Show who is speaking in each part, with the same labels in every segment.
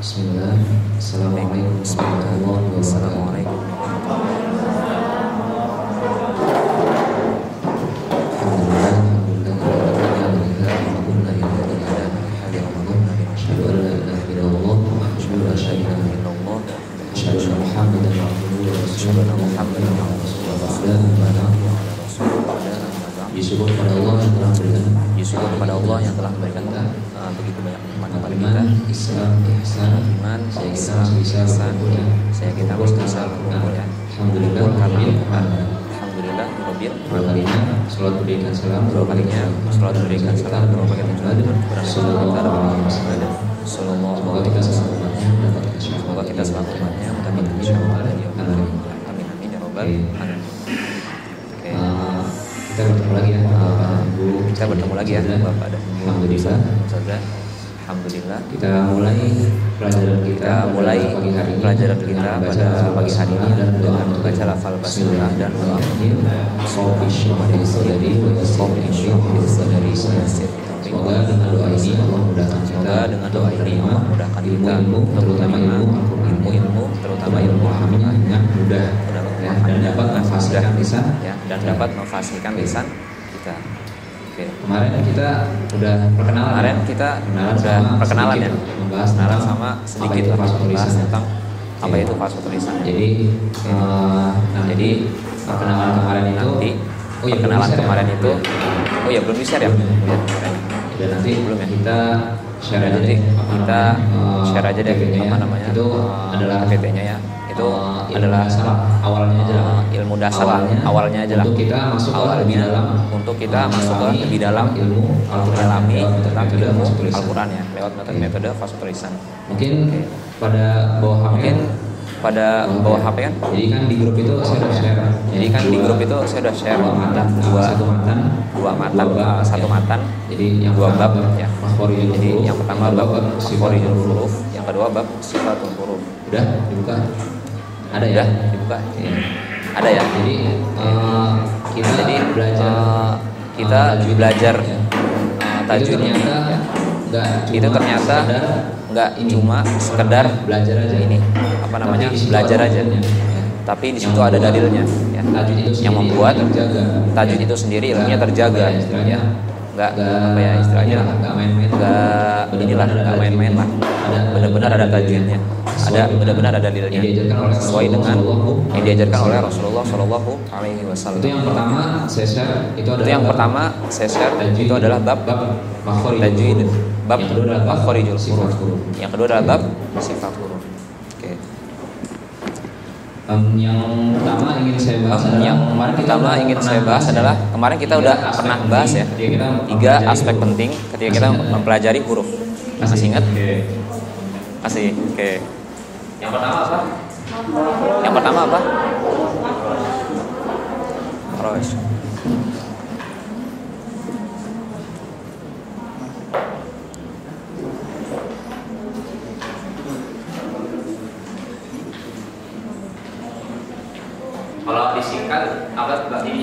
Speaker 1: Bismillah. Assalamualaikum warahmatullahi wabarakatuh.
Speaker 2: Syukur kepada Allah yang telah memberikan begitu banyak nikmat kepada kita.
Speaker 1: Islam, ihsan,
Speaker 2: iman,
Speaker 1: Islam,
Speaker 2: ihsan, saya kita harus bisa
Speaker 1: ya.
Speaker 2: Alhamdulillah,
Speaker 1: Alhamdulillah, dua kalinya salat berikan salam,
Speaker 2: dua kalinya salat berikan salam, dua kalinya
Speaker 1: semoga kita selamatnya mendapatkan syafaat.
Speaker 2: Semoga kita selamatnya mendapatkan syafaat. Amin amin ya robbal alamin.
Speaker 1: Kita bertemu lagi ya, Bapak Ibu.
Speaker 2: Kita bertemu lagi ya, Bapak dan Ibu.
Speaker 1: Alhamdulillah.
Speaker 2: Alhamdulillah.
Speaker 1: Kita mulai pelajaran kita pada pagi hari ini
Speaker 2: dan dengan membaca lafal basmalah dan doa.
Speaker 1: Semoga dengan doa ini Allah mudahkan kita.
Speaker 2: Terutama ilmu, terutama ilmu
Speaker 1: dengan mudah dan dapat memfasihkan lisan
Speaker 2: dan dapat memfasihkan lisan kita. Oke.
Speaker 1: Kemarin kita udah perkenalan.
Speaker 2: Perkenalan ya.
Speaker 1: Membahas
Speaker 2: sama sedikit membahas tentang apa itu fase tulisan.
Speaker 1: Jadi perkenalan kemarin itu belum di-share ya. Dan nanti
Speaker 2: belum ya.
Speaker 1: Kita share aja deh.
Speaker 2: Share aja deh apa namanya.
Speaker 1: Itu adalah
Speaker 2: PPT-nya ya. Itu adalah
Speaker 1: awalnya aja lah.
Speaker 2: Ilmu dasar awalnya aja lah.
Speaker 1: Untuk kita masuk ke lebih dalam ilmu
Speaker 2: mendalami tentang ilmu Al-Qur'an ya lewat metode fase tulisan.
Speaker 1: Mungkin pada bawah HP
Speaker 2: kan.
Speaker 1: Jadi kan di grup itu saya udah share.
Speaker 2: Satu matan.
Speaker 1: Jadi yang
Speaker 2: dua bab ya.
Speaker 1: Jadi
Speaker 2: yang pertama bab makhrijul huruf, yang kedua bab sifatul huruf.
Speaker 1: Udah dibuka? Ada ya?
Speaker 2: Dibuka. Ada ya.
Speaker 1: Jadi kita belajar
Speaker 2: tajwidnya itu ternyata nggak cuma sekedar
Speaker 1: belajar aja
Speaker 2: ini belajar aja, tapi di situ ada dalilnya ya, yang membuat tajwid itu sendiri ilmunya terjaga ya, nggak main-main lah, benar-benar ada tajwidnya, benar-benar ada dalilnya sesuai dengan yang diajarkan oleh Rasulullah Shallallahu Alaihi Wasallam.
Speaker 1: Itu yang pertama saya share
Speaker 2: itu adalah bab tajwid, bab makhrijul huruf. Yang kedua adalah bab sifat huruf. Oke.
Speaker 1: Yang pertama ingin saya bahas adalah
Speaker 2: kemarin kita udah pernah bahas ya 3 aspek penting ketika kita mempelajari huruf. Masih ingat? Masih. Oke. Yang pertama apa? Terus.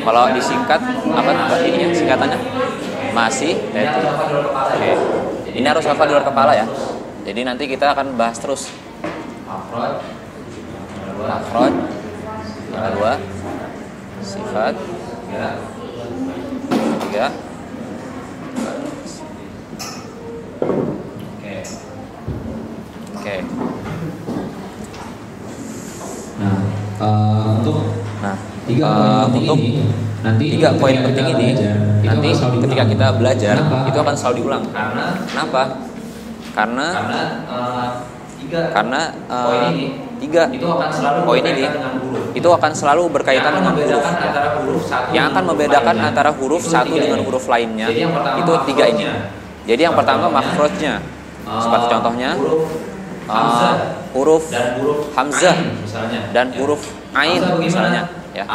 Speaker 2: Kalau disingkat apa ininya singkatannya? Masih. Oke. Ini harus hafal di luar kepala ya. Jadi nanti kita akan bahas terus. Makhraj. Yang kedua sifat. Tiga. Oke.
Speaker 1: Nanti
Speaker 2: 3 poin penting ini nanti ketika kita belajar itu akan selalu diulang. Kenapa? Karena poin ini itu akan selalu berkaitan dengan huruf. Yang akan membedakan antara huruf satu dengan huruf lainnya itu 3 ini. Jadi yang pertama makhrajnya. Seperti contohnya huruf hamzah dan huruf ain misalnya ya.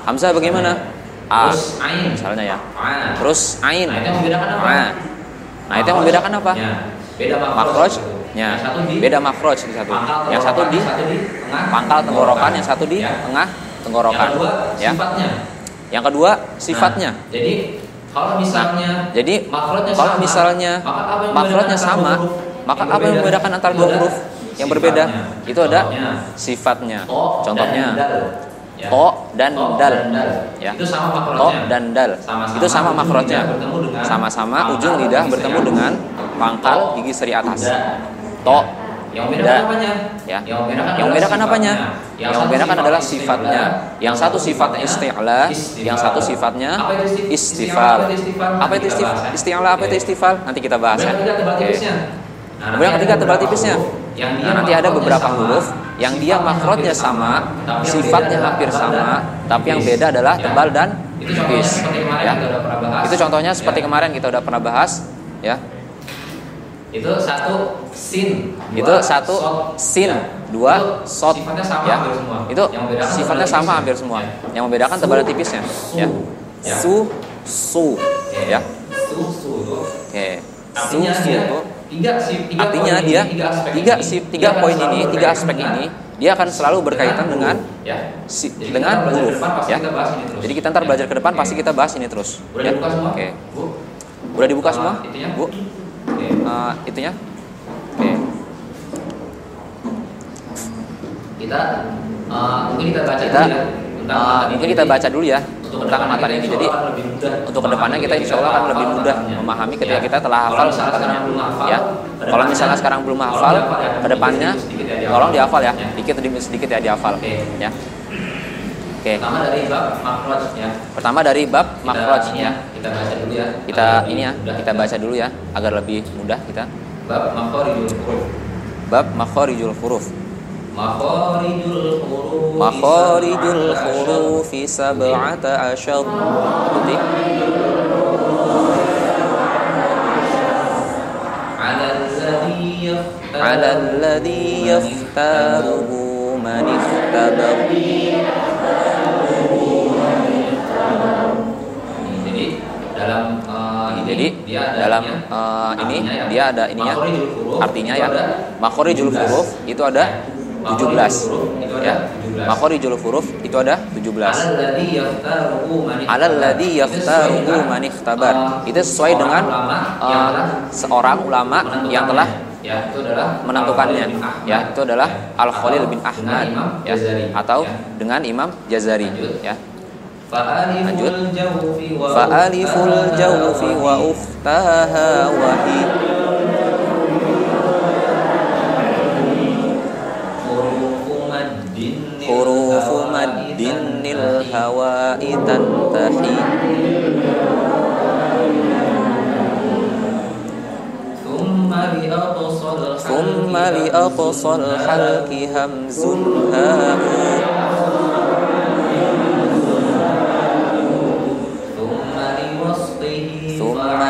Speaker 2: Hamzah bagaimana? A misalnya ya. Terus ain. Nah, itu yang membedakan apa? Makhrajnya. Beda makhraj di satu. Yang satu di pangkal tenggorokan, yang satu di tengah tenggorokan ya. Yang kedua sifatnya. Jadi kalau misalnya makhrajnya sama, maka apa yang membedakan antara dua huruf? yang berbeda. Itu ada sifatnya. Contohnya to dan dal. Ya. To dan dal. Itu sama makrotnya. Sama-sama ujung lidah bertemu dengan pangkal gigi seri atas. To dan ya. Yang membedakan apanya? Yang membedakan adalah sifatnya. Yang satu sifatnya isti'la, yang satu sifatnya istifal. Apa itu isti'la? Apa itu istifal? Nanti kita bahas ya. Kemudian ketiga tebal tipisnya. Nah, nanti ada beberapa huruf yang dia makrotnya sama, sifatnya hampir sama, tapi yang beda adalah tebal dan tipis. Ya. Itu contohnya seperti kemarin kita udah pernah bahas, ya.
Speaker 1: Itu satu sin,
Speaker 2: dua sot, ya. Itu sifatnya sama hampir semua. Yang membedakan tebal dan tipisnya, ya. Su, ya. Oke. Artinya dia tiga poin ini, tiga aspek ini, dia akan selalu berkaitan dengan huruf, ya. Jadi kita ntar belajar ke depan pasti kita bahas ini terus. Ya. Oke. Udah dibuka semua, Bu? Itunya. Oke. Mungkin kita baca dulu ya tentang materi ini. Jadi untuk kedepannya kita insya Allah akan lebih mudah memahami ketika kita telah hafal materi. Ya. Kalau misalnya sekarang belum hafal, kedepannya tolong dihafal ya, dikit demi sedikit ya dihafal. Ya. Oke. Pertama dari bab makhraj ya.
Speaker 1: Kita baca dulu ya.
Speaker 2: Kita baca dulu ya agar lebih mudah kita.
Speaker 1: Bab
Speaker 2: makharijul huruf. Makharijul huruf sab'ata asyar. Berarti ala alladhi yaftaruhu man ikhtabar. Jadi dalam ini dia ada ininya, artinya ya. Makharijul huruf itu ada 17 ya. Makharijul huruf itu ada 17. Alladzi yaftaruhu man ikhtabar. Itu sesuai dengan seorang ulama yang telah menentukannya, ya. Itu adalah Al-Khalil bin Ahmad ya, atau dengan Imam Jazari ya. Lanjut. Fa'aliful jawfi wa ukhtaha wa hi hurufu maddin nil hawa'i tantahi. Thumma li aqsal halki hamzun ha'u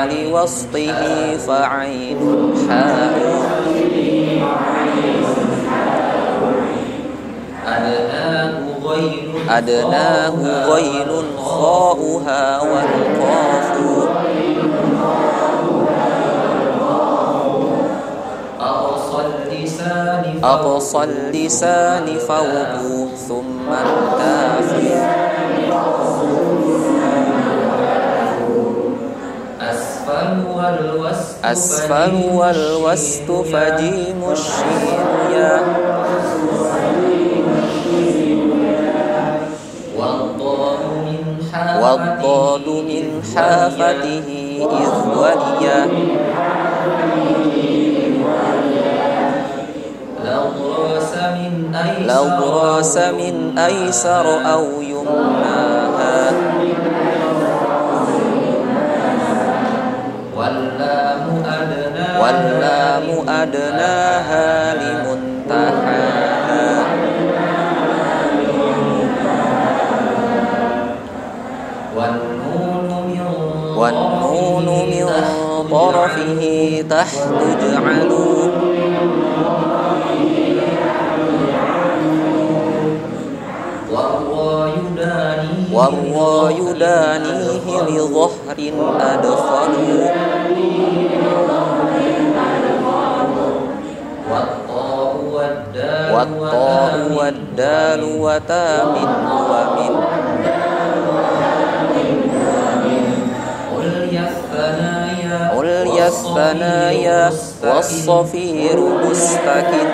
Speaker 2: liwasṭihi fa'ainun ha'u adnahu ghainun kha'uha wal qafu aqsal lisani fawqu thumma tafi asfal wal wastu fajimu shin ya waddadu min hafatihi idwaliya law rasa min aysar aw yumnaha wallamu adnaha limuntahaha wan nunu min tarafihi tahtu ja'alu warwa yudanihi li dhahrin adkhalu watta'u waddalu wa tamin wa min ul yathanaya was-safiru mustakin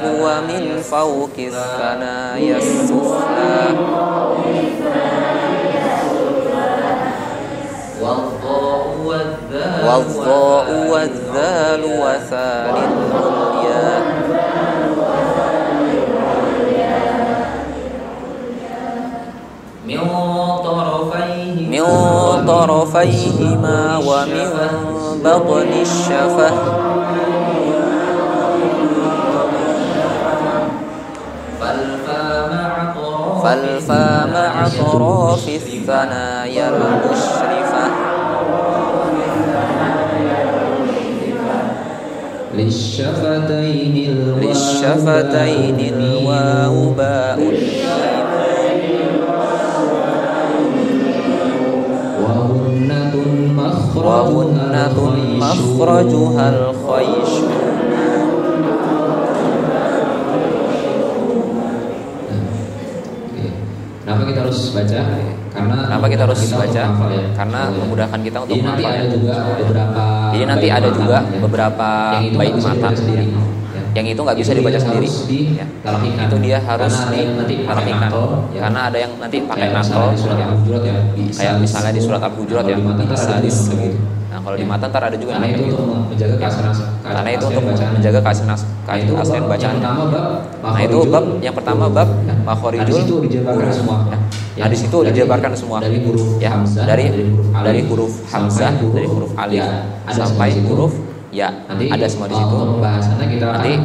Speaker 2: ومن فوق الثنايا السفلى والضاء والذال وثاني العليا من طرفيهما ومن بطن الشفة فالفا مع أطراف الثنايا المشرفة للشفتين الواو باء وغنة مخرجها الخيش.
Speaker 3: Kenapa kita harus baca?
Speaker 2: Kenapa kita harus baca? Karena memudahkan kita untuk menghafal. Jadi nanti ada juga beberapa bait mata yang itu nggak bisa dibaca sendiri. Ya. Itu dia harus ditalakikan. Karena ada yang nanti pakai nakal, kayak misalnya di surat Al-Hujurat ya, sadis begitu. Nah kalau di matan ntar ada juga yang
Speaker 3: itu untuk menjaga
Speaker 2: karena itu untuk menjaga keaslian bacaan. Nah itu bab yang pertama, bab makhorijul huruf. Nah di situ dijabarkan semua
Speaker 3: dari huruf
Speaker 2: ya, dari huruf hamzah, dari huruf alif sampai huruf ya, ada semua di situ. Nanti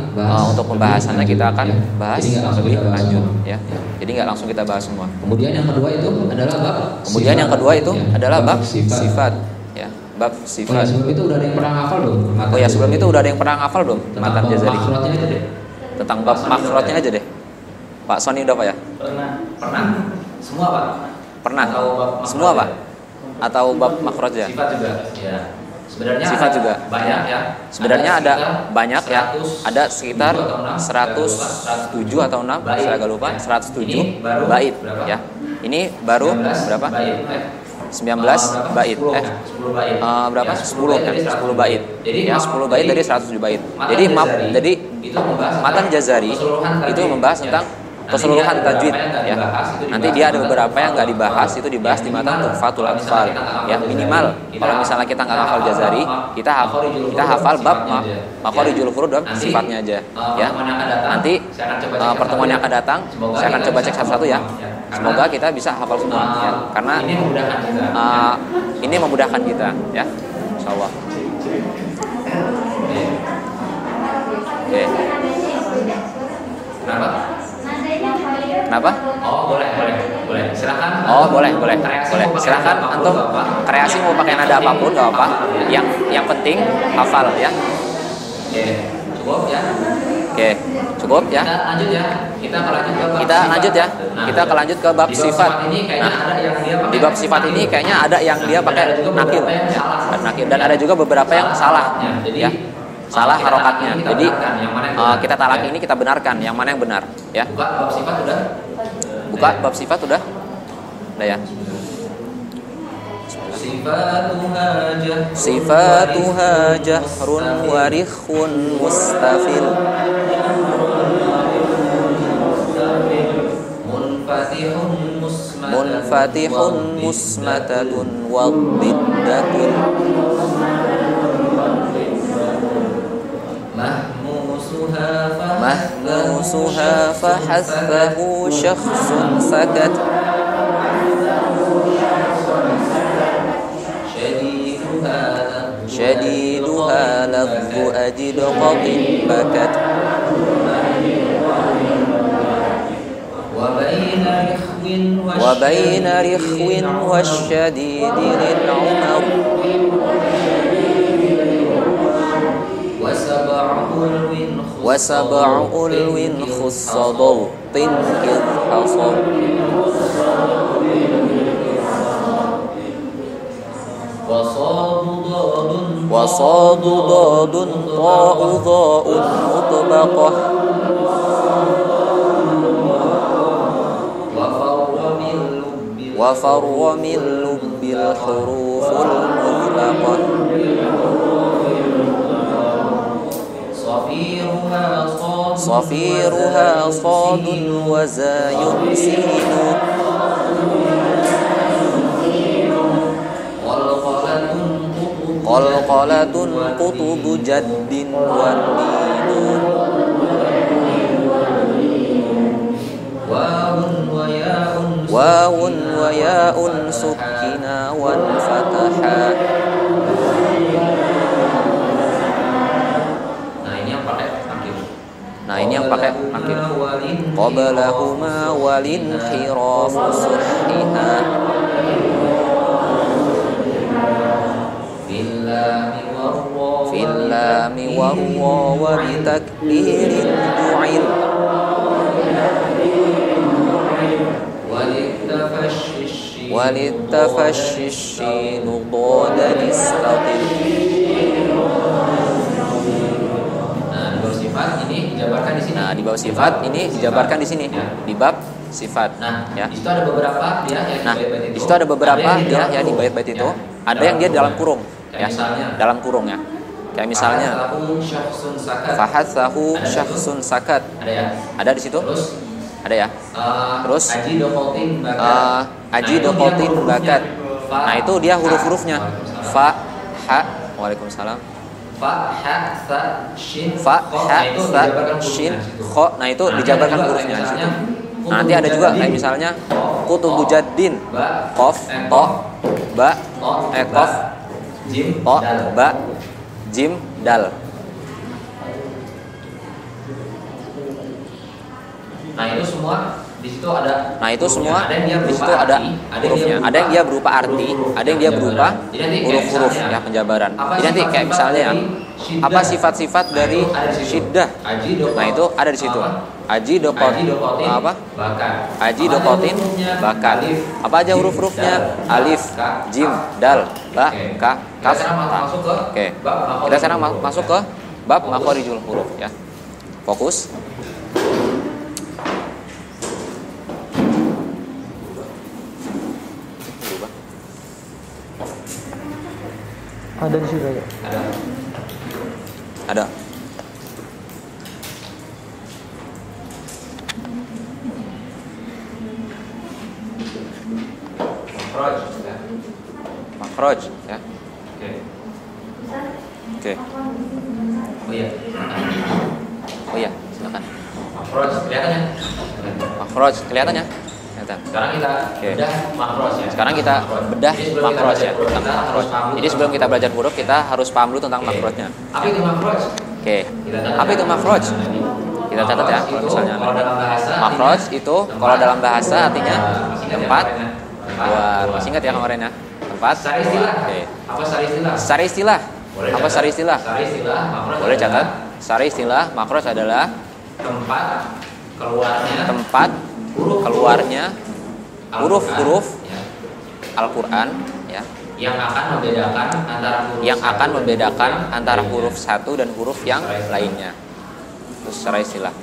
Speaker 2: untuk pembahasannya kita akan bahas lebih lanjut ya. Jadi nggak langsung kita bahas semua.
Speaker 3: Kemudian yang kedua itu adalah bab.
Speaker 2: Bab sifat ya, bab sifat.
Speaker 3: Sebelum itu udah ada yang pernah hafal belum?
Speaker 2: Sebelum itu udah ada yang pernah hafal belum? Matan Jazari. Tentang bab makhrajnya aja deh. Pak Sony udah Pak ya?
Speaker 1: Pernah. Semua Pak?
Speaker 2: Pernah. Semua Pak? Atau bab makhrajnya?
Speaker 1: Sifat juga. Ya. Sebenarnya
Speaker 2: sifat juga
Speaker 1: banyak ya.
Speaker 2: Sebenarnya ada banyak ya. Ada sekitar 107 atau 6, saya agak lupa. 107 bait ya. Ini baru berapa? 19 bait. 10 berapa? 10 kan? 10 bait. Ya, 10 bait dari 107 bait. Jadi matan Jazari itu membahas tentang keseluruhan tajwid ya. Nanti dia ada beberapa yang nggak dibahas, itu dibahas di matan Tuhfatul Atfal ya. Minimal kalau misalnya kita nggak hafal Jazari, kita hafal bab makhorijul huruf dan sifatnya aja ya. Nanti pertemuan yang akan datang saya akan coba cek satu-satu ya. Semoga kita bisa hafal semua ya. Karena ini memudahkan kita ya. Insyaallah. Oke. Kenapa?
Speaker 1: Oh, boleh. Silakan.
Speaker 2: Oh, boleh. Silakan antum kreasi mau pakai nada apapun enggak apa. Yang penting hafal ya.
Speaker 1: Oke, cukup ya.
Speaker 2: Oke, cukup ya.
Speaker 1: Kita lanjut ke bab.
Speaker 2: Kita lanjut ke bab sifat. Nah, di bab sifat ini kayaknya ada yang dia pakai nakir dan ada juga beberapa yang salah ya. Salah harokatnya. Jadi kita talak ini kita benarkan yang mana yang benar ya. Buka bab sifat udah ya. Sifatuha jahrun warikhun mustafil munfatihun musmatatun wadiddatun mahmusuha fahassahu syakhsun sakat shadiduha ladhu ajidqatin bakat wa baina rikhwin wasyadidi lil'umar وسبع ألو خص ضوط إذ حصر وصاد ضاد طاء ضاء مطبقة وفر من لب الحروف المطلقة Safiruha sadun wa zayun sinu. Qalqalatun qutubu jaddin wan ninun. Wawun wa ya'un sukkina wan fataha. Nah ini yang pakai akhir. Qablahuma walin khirafu suhiha. Fillami warra wa bitakbirin du'il. Walittafashishinu dhadan istatil. Nah, di bawah sifat ini dijabarkan di sini. Di bab sifat. Ya.
Speaker 1: Di situ ada beberapa dia yang
Speaker 2: Nah, di situ ada beberapa dia ya di bait-bait itu. Ada yang dia dalam kurung, ya. Dalam kurung ya. Kayak misalnya fahatsahu syakhsun sakat.
Speaker 1: Ada ya?
Speaker 2: Ada di situ? Ada ya? Terus aji dokotin bakat. Nah, itu dia huruf-hurufnya. Fa, ha, waalaikumsalam.
Speaker 1: Fa, ha, sa, shin,
Speaker 2: kho. Nah, itu dijabarkan hurufnya di situ. Nah, nanti ada juga kayak misalnya kutubu jaddin, qaf, to, ba, qaf,
Speaker 1: jim,
Speaker 2: to, ba, jim, dal.
Speaker 1: Nah, itu semua di situ ada.
Speaker 2: Nah, itu semua
Speaker 1: di
Speaker 2: situ ada hurufnya. Ada yang dia berupa arti, ada yang dia berupa huruf-huruf ya penjabaran. Jadi nanti kayak misalnya ya, apa sifat-sifat dari syiddah? Nah, itu ada di situ. Aji dokotin apa? Aji dokotin bakat. Apa aja huruf-hurufnya? Alif, jim, dal, ba, ka, kaf, ta. Oke. Kita sekarang masuk ke bab makhorijul huruf ya. Fokus.
Speaker 4: Ada di situ ya?
Speaker 2: Ada. Makhraj ya. Oke. Oh iya, silakan.
Speaker 1: Makhraj kelihatannya.
Speaker 2: Makhraj kelihatannya.
Speaker 1: Sekarang kita bedah makhraj ya.
Speaker 2: Sekarang kita bedah makhraj ya, tentang makhraj. Jadi sebelum kita belajar huruf, kita harus paham dulu tentang makhrajnya.
Speaker 1: Apa itu makhraj?
Speaker 2: Oke. Apa itu makhraj? Kita catat ya, kalau misalnya makhraj itu kalau dalam bahasa artinya tempat keluar. Masih ingat ya kemarin ya? Tempat. Oke.
Speaker 1: Apa sari istilah?
Speaker 2: Sari istilah. Apa sari istilah?
Speaker 1: Sari istilah makhraj.
Speaker 2: Boleh catat. Sari istilah makhraj adalah
Speaker 1: tempat keluarnya huruf-huruf Al-Qur'an ya, yang akan membedakan antara huruf satu dan huruf yang lainnya. Itu secara istilah.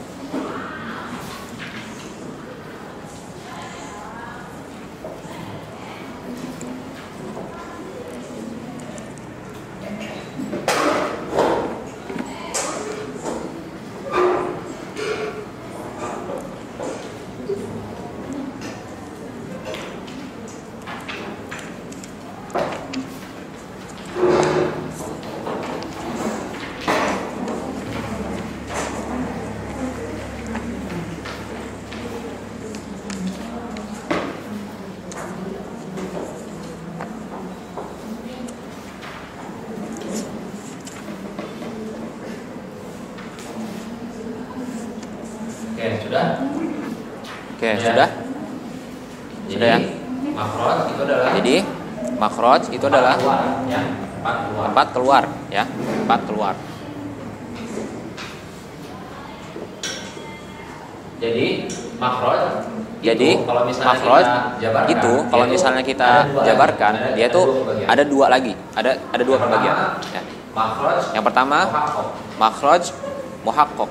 Speaker 1: Oke, sudah? Sudah ya? Jadi makhraj itu adalah tempat keluar ya, tempat keluar. Jadi makhraj
Speaker 2: itu kalau misalnya kita jabarkan, dia tuh ada dua lagi, ada dua pembagian ya. Yang pertama makhraj muhaqqaq.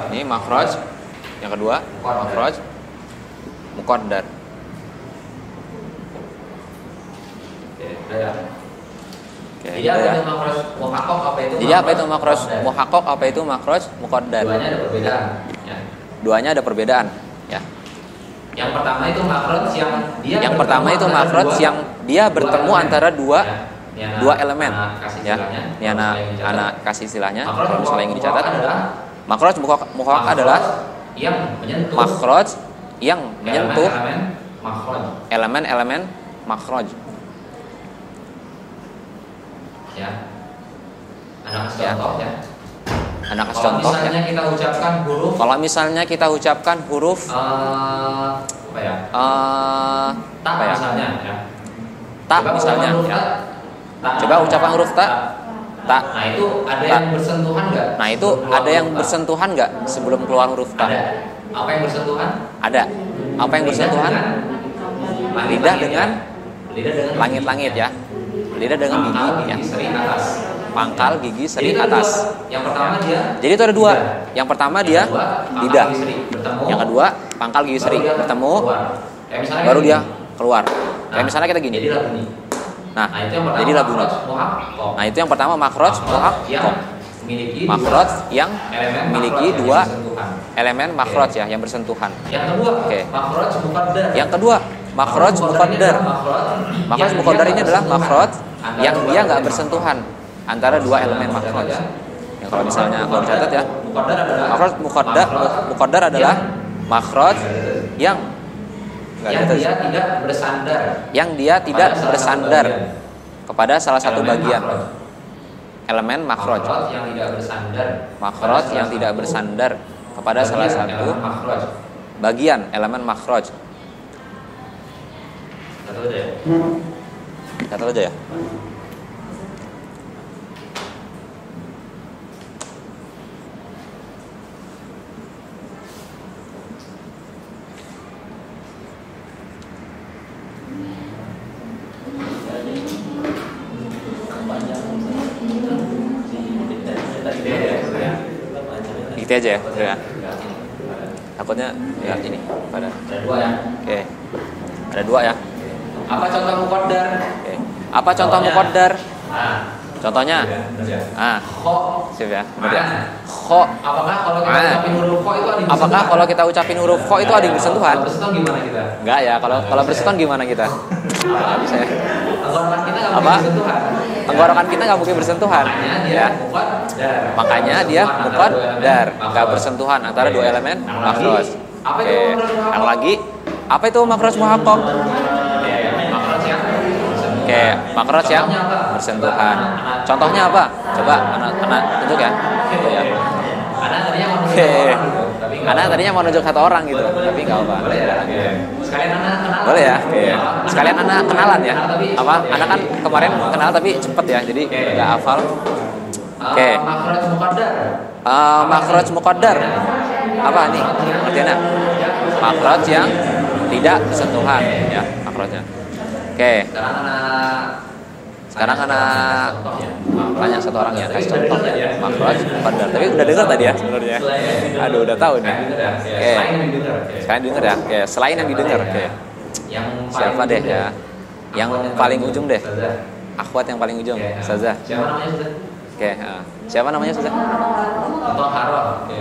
Speaker 2: Ini makhraj. Yang kedua makhraj muqaddar. ya.
Speaker 1: Oke,
Speaker 2: Jadi
Speaker 1: gitu
Speaker 2: apa
Speaker 1: ya.
Speaker 2: itu makhraj muhaqqaq, apa itu?
Speaker 1: Jadi apa itu makhraj muhaqqaq, apa itu makhraj muqaddar?
Speaker 2: Duanya ada perbedaan. Ya.
Speaker 1: Duanya ada perbedaan, ya.
Speaker 2: Yang pertama itu makhraj yang dia
Speaker 1: Yang pertama itu makhraj yang dia bertemu antara dua elemen, ya. Ini anak kasih istilahnya. Kalau misalnya yang dicatat, makhraj muhaqqaq adalah
Speaker 2: yang menyentuh
Speaker 1: makhraj yang menyentuh
Speaker 2: elemen-elemen
Speaker 1: elemen-elemen makhraj.
Speaker 2: makhraj. Ya. Anak kasih
Speaker 1: Ya.
Speaker 2: contoh ya.
Speaker 1: Anak kasih
Speaker 2: Kalau
Speaker 1: contoh,
Speaker 2: misalnya
Speaker 1: ya.
Speaker 2: kita ucapkan huruf
Speaker 1: Kalau misalnya kita ucapkan huruf
Speaker 2: apa ya? Ta
Speaker 1: apa ya?
Speaker 2: misalnya ya.
Speaker 1: Ta
Speaker 2: Coba
Speaker 1: misalnya,
Speaker 2: ucapan huruf
Speaker 1: ya.
Speaker 2: ta.
Speaker 1: Coba ucapan huruf ta. Ta.
Speaker 2: Nah itu ada
Speaker 1: Ta.
Speaker 2: yang bersentuhan nggak?
Speaker 1: Nah itu
Speaker 2: Sebelum keluar
Speaker 1: ada yang
Speaker 2: huruf ta?
Speaker 1: bersentuhan nggak sebelum keluar huruf ta?
Speaker 2: Ada. Apa yang bersentuhan?
Speaker 1: Ada. Apa yang bersentuhan? Lidah dengan langit-langit, ya. Lidah dengan gigi, ya.
Speaker 2: Seri atas.
Speaker 1: Pangkal gigi seri
Speaker 2: Jadi itu
Speaker 1: atas.
Speaker 2: dua. Yang pertama dia.
Speaker 1: Jadi itu ada dua.
Speaker 2: lidah.
Speaker 1: Yang pertama
Speaker 2: Yang
Speaker 1: dia
Speaker 2: kedua, pangkal
Speaker 1: lidah.
Speaker 2: gigi seri bertemu.
Speaker 1: Yang kedua pangkal gigi seri
Speaker 2: Baru dia
Speaker 1: bertemu,
Speaker 2: keluar. Kayak misalnya
Speaker 1: baru
Speaker 2: kayak
Speaker 1: dia
Speaker 2: gini.
Speaker 1: keluar. Kayak
Speaker 2: Nah,
Speaker 1: misalnya kita gini.
Speaker 2: Jadilah bunyi.
Speaker 1: Nah,
Speaker 2: Nah itu yang pertama.
Speaker 1: jadilah bunyi.
Speaker 2: makhraj muhaqqaq.
Speaker 1: Nah itu yang pertama makhraj
Speaker 2: Yang
Speaker 1: muhaqqaq.
Speaker 2: memiliki
Speaker 1: Makhraj yang
Speaker 2: elemen
Speaker 1: memiliki
Speaker 2: makhraj yang
Speaker 1: dua
Speaker 2: bersentuhan.
Speaker 1: elemen makhraj, ya, yang bersentuhan.
Speaker 2: Yang kedua,
Speaker 1: Oke.
Speaker 2: makhraj muqaddar.
Speaker 1: Yang kedua makhraj muqaddar. Makhraj muqaddar ini adalah makhraj yang dia nggak bersentuhan antara dua elemen makhraj. Yang kalau misalnya kalau dicatat, ya, makhraj muqaddar adalah makhraj yang nggak
Speaker 2: yang
Speaker 1: ada
Speaker 2: dia tidak bersandar.
Speaker 1: yang dia tidak
Speaker 2: pada salah satu
Speaker 1: bersandar
Speaker 2: bagian.
Speaker 1: kepada salah satu
Speaker 2: Elemen
Speaker 1: bagian
Speaker 2: makhraj.
Speaker 1: elemen makhraj.
Speaker 2: Yang tidak bersandar.
Speaker 1: Makhraj
Speaker 2: pada
Speaker 1: yang
Speaker 2: salah
Speaker 1: tidak
Speaker 2: satu
Speaker 1: bersandar kepada salah
Speaker 2: bagian
Speaker 1: satu
Speaker 2: elemen makhraj.
Speaker 1: bagian elemen makhraj.
Speaker 2: Satu aja ya.
Speaker 1: Catat aja, ya. Gitu aja, ya. Udah. Takutnya ya ini pada.
Speaker 2: Ada dua ya.
Speaker 1: Oke. Ada dua, ya.
Speaker 2: Apa contoh muqaddar?
Speaker 1: Oke. Apa contoh muqaddar?
Speaker 2: Nah,
Speaker 1: Contohnya?
Speaker 2: ya. Kho.
Speaker 1: Sip, ya. Benar, ya.
Speaker 2: Nah.
Speaker 1: Kho.
Speaker 2: Apakah kalau kita ucapin huruf kho itu ada yang
Speaker 1: Apakah kalau kita ucapin huruf kho itu ada yang bersentuhan?
Speaker 2: Kalau bersentuhan gimana kita?
Speaker 1: Enggak, ya. Kalau bersentuhan gimana kita? Nggak bisa, ya.
Speaker 2: Tenggorokan kita nggak
Speaker 1: Apa?
Speaker 2: mungkin bersentuhan.
Speaker 1: Tenggorokan kita nggak mungkin bersentuhan,
Speaker 2: Makanya dia
Speaker 1: ya.
Speaker 2: muqaddar.
Speaker 1: Makanya dia muqaddar, nggak bersentuhan antara dua elemen makhraj.
Speaker 2: Apa itu
Speaker 1: Oke.
Speaker 2: makhraj muhaqqaq?
Speaker 1: Yang lagi, apa itu makhraj muhaqqaq?
Speaker 2: Makhraj yang
Speaker 1: Oke, makhraj yang
Speaker 2: Contohnya apa?
Speaker 1: bersentuhan. Contohnya apa? Coba anak tunjuk, ya. Gitu, ya.
Speaker 2: Anak tadinya mau nunjuk
Speaker 1: Oke.
Speaker 2: orang gitu, tapi nggak
Speaker 1: Anak
Speaker 2: apa.
Speaker 1: tadinya mau nunjuk satu orang gitu, tapi nggak apa.
Speaker 2: Boleh ya? Sekalian anak kenalan.
Speaker 1: Boleh, ya. Oke. Sekalian anak kenalan, ya.
Speaker 2: Kenal tapi
Speaker 1: Apa?
Speaker 2: cepet ya.
Speaker 1: Anak kan kemarin kenal tapi cepet, ya. Jadi nggak hafal. Oke.
Speaker 2: Makhraj muqaddar.
Speaker 1: Makhraj muqaddar. Apa nih? Artinya makhraj yang tidak bersentuhan, ya, makhrajnya. Oke. Sekarang anak tanya satu orang, ya, kasih contoh, ya, makhraj muqaddar. Tapi udah dengar tadi, ya, sebenarnya. Aduh, udah tahu nih. Oke. Sekarang dengar, ya. Oke, selain yang didengar. Oke. Siapa deh, ya? Yang paling ujung deh. Akhwat yang paling ujung. Ustazah.
Speaker 2: Siapa namanya Ustaz?
Speaker 1: Oke, siapa namanya Ustazah?
Speaker 2: Mutahharoh. Oke.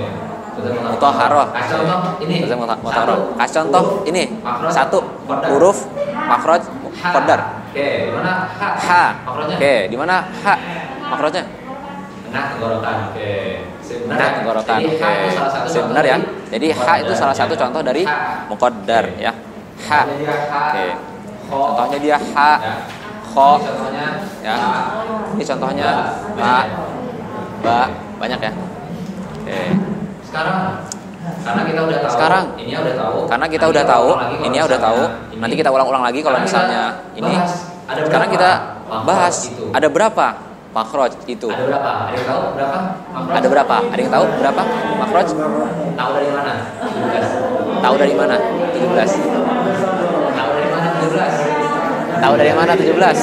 Speaker 1: Mutahharoh.
Speaker 2: Kasih contoh ini.
Speaker 1: Ustazah Mutahharoh. Kasih contoh ini.
Speaker 2: Makhraj
Speaker 1: Satu
Speaker 2: muqaddar.
Speaker 1: huruf makhraj muqaddar.
Speaker 2: Oke, di mana ha?
Speaker 1: Ha.
Speaker 2: Makhrajnya?
Speaker 1: Oke, di mana ha? Makhrajnya?
Speaker 2: Tengah tenggorokan. Oke.
Speaker 1: Nah, tenggorokan.
Speaker 2: Jadi, ha itu salah satu
Speaker 1: Oke. Benar, ya. Jadi ha itu salah satu contoh dari muqaddar, ya. Ha. Oke. Contohnya dia ha, kho,
Speaker 2: Contohnya
Speaker 1: ya. Ini contohnya ba, ba, banyak, ya. Oke.
Speaker 2: Karena kita udah tahu.
Speaker 1: Sekarang.
Speaker 2: Ini udah tahu.
Speaker 1: Karena kita
Speaker 2: Nanti
Speaker 1: udah
Speaker 2: kita
Speaker 1: tahu,
Speaker 2: ulang lagi kalau
Speaker 1: ini udah tahu.
Speaker 2: misalnya ini.
Speaker 1: Nanti kita ulang-ulang lagi kalau
Speaker 2: Sekarang
Speaker 1: misalnya
Speaker 2: kita
Speaker 1: ini.
Speaker 2: bahas, ada
Speaker 1: Sekarang
Speaker 2: berapa
Speaker 1: kita
Speaker 2: makhraj
Speaker 1: bahas
Speaker 2: itu?
Speaker 1: ada berapa makhraj itu?
Speaker 2: Ada berapa? Ada yang tahu berapa? Makhraj?
Speaker 1: Ada berapa? Ada yang tahu berapa makhraj?
Speaker 2: Tahu dari mana? 17.
Speaker 1: Tahu dari mana? 17.
Speaker 2: Tahu dari mana? 17.
Speaker 1: Tahu dari mana 17?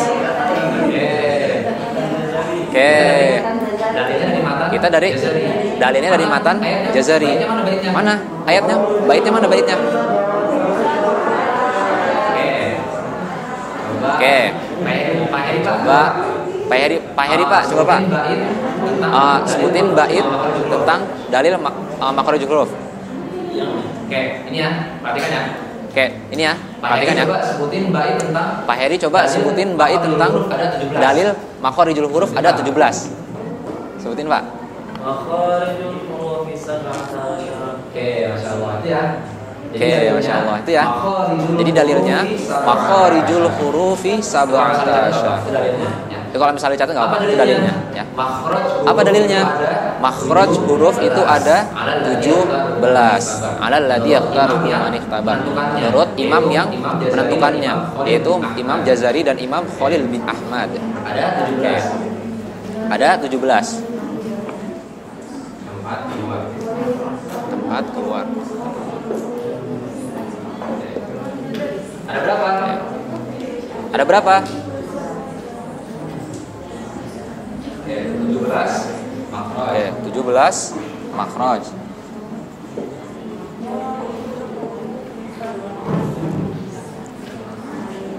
Speaker 1: Oke.
Speaker 2: Dalilnya dari matan.
Speaker 1: Kita dari
Speaker 2: Jazari.
Speaker 1: dalilnya dari matan
Speaker 2: Ayatnya?
Speaker 1: Jazari.
Speaker 2: Baitnya mana baitnya?
Speaker 1: Mana ayatnya? Baitnya mana baitnya?
Speaker 2: Oke. Coba.
Speaker 1: Oke.
Speaker 2: Pak Heri
Speaker 1: Pak Heri Pak, coba Pak. Sebutin bait tentang dalil makharijul huruf.
Speaker 2: Oke, ini ya, perhatikan ya.
Speaker 1: Oke, ini ya, perhatikan ya.
Speaker 2: Coba sebutin bait tentang
Speaker 1: Pak Heri coba sebutin bait tentang dalil makharijul huruf ada 17. Sebutin Pak.
Speaker 2: makharijul huruf sab'ata. Oke, Masya Allah itu ya.
Speaker 1: Oke, Masya Allah itu ya. Jadi dalilnya makharijul hurufi sab'ata asyar. Itu kalau misalnya dicatat nggak apa, itu dalilnya ya. Apa dalilnya? Makhraj huruf itu ada 17. Alal ladzi yaqtaru man ikhtabar. Menurut imam yang menentukannya, yaitu Imam Jazari dan Imam Khalil bin Ahmad. Ada 17. Tempat keluar.
Speaker 2: Ada berapa?
Speaker 1: Ada berapa?
Speaker 2: 17 makhraj.
Speaker 1: Oke, 17 makhraj.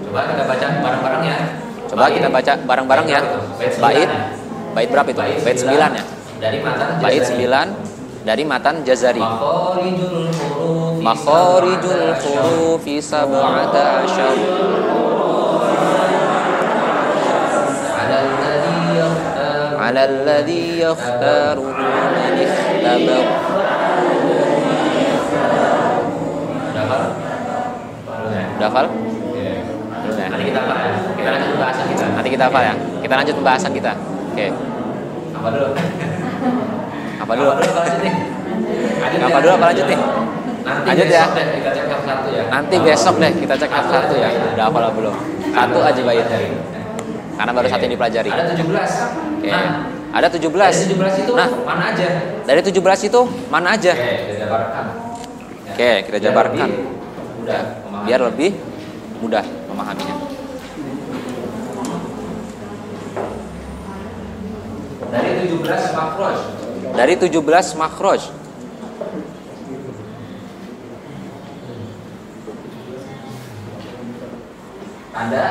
Speaker 2: Coba kita baca bareng-bareng ya.
Speaker 1: Coba kita baca bareng-bareng ya. Bait berapa itu? Bait 9 ya.
Speaker 2: Dari matan
Speaker 1: Bait 9 dari matan Jazari. Makharijul hurufi sab'ata asyar. على الذي يختاره من اختبر. Udah hafal? Belum ya?
Speaker 2: Nanti kita apa ya? Kita lanjut pembahasan kita.
Speaker 1: Nanti kita hafal ya? Kita lanjut pembahasan kita. Oke.
Speaker 2: Apa dulu?
Speaker 1: Apa dulu?
Speaker 2: Apa lanjut nih?
Speaker 1: Apa dulu apa lanjut nih?
Speaker 2: Nanti
Speaker 1: Lanjut ya.
Speaker 2: besok deh kita cek haf 1 ya.
Speaker 1: Nanti besok deh kita cek haf 1 ya. Udah hafal belum? 1 aja bait. Karena baru satu yang dipelajari.
Speaker 2: Ada 17.
Speaker 1: Oke.
Speaker 2: Nah,
Speaker 1: Ada 17.
Speaker 2: dari 17 itu
Speaker 1: Nah,
Speaker 2: mana aja?
Speaker 1: dari 17 itu mana aja?
Speaker 2: Oke, kita jabarkan.
Speaker 1: Oke, kita jabarkan.
Speaker 2: Udah,
Speaker 1: Biar lebih mudah memahaminya.
Speaker 2: dari 17 makhraj.
Speaker 1: Dari 17 makhraj.
Speaker 2: Ada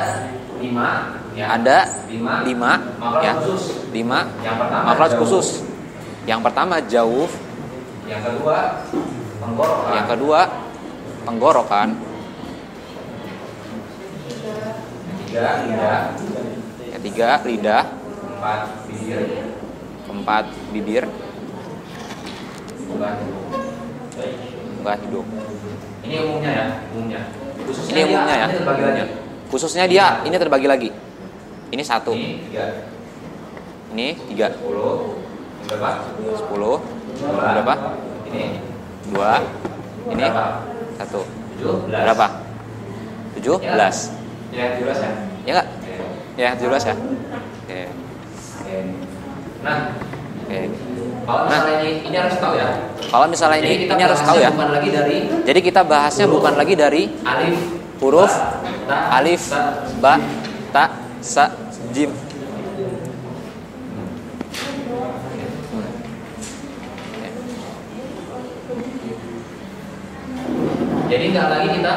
Speaker 2: 5 ya.
Speaker 1: Ada
Speaker 2: 5
Speaker 1: 5 ya.
Speaker 2: khusus.
Speaker 1: 5
Speaker 2: Yang pertama
Speaker 1: makhraj
Speaker 2: jauh.
Speaker 1: khusus. Yang pertama jauf,
Speaker 2: Yang kedua tenggorokan.
Speaker 1: yang kedua tenggorokan,
Speaker 2: Yang ketiga lidah.
Speaker 1: yang ketiga lidah,
Speaker 2: 4 bibir.
Speaker 1: keempat bibir,
Speaker 2: 5
Speaker 1: enggak hidung.
Speaker 2: Ini umumnya ya, umumnya.
Speaker 1: Ini umumnya ya.
Speaker 2: Ini terbagi lagi.
Speaker 1: Khususnya dia ini terbagi lagi. Ini 1,
Speaker 2: Ini 3.
Speaker 1: ini 3,
Speaker 2: 10. Ini berapa?
Speaker 1: 10, berapa?
Speaker 2: Ini
Speaker 1: 2, ini
Speaker 2: berapa?
Speaker 1: 1.
Speaker 2: 17.
Speaker 1: Berapa? 17.
Speaker 2: Ya, 17 ya.
Speaker 1: Ya enggak?
Speaker 2: Oke.
Speaker 1: Ya, 17 ya. Oke.
Speaker 2: Oke. Nah,
Speaker 1: Oke.
Speaker 2: kalau misalnya ini harus tahu ya.
Speaker 1: Kalau misalnya
Speaker 2: Jadi kita
Speaker 1: ini harus tahu ya.
Speaker 2: bukan lagi dari
Speaker 1: Jadi kita bahasnya bukan lagi dari
Speaker 2: alif,
Speaker 1: huruf
Speaker 2: ta,
Speaker 1: alif,
Speaker 2: ta.
Speaker 1: ba, ta, sa, jim.
Speaker 2: Jadi nggak lagi kita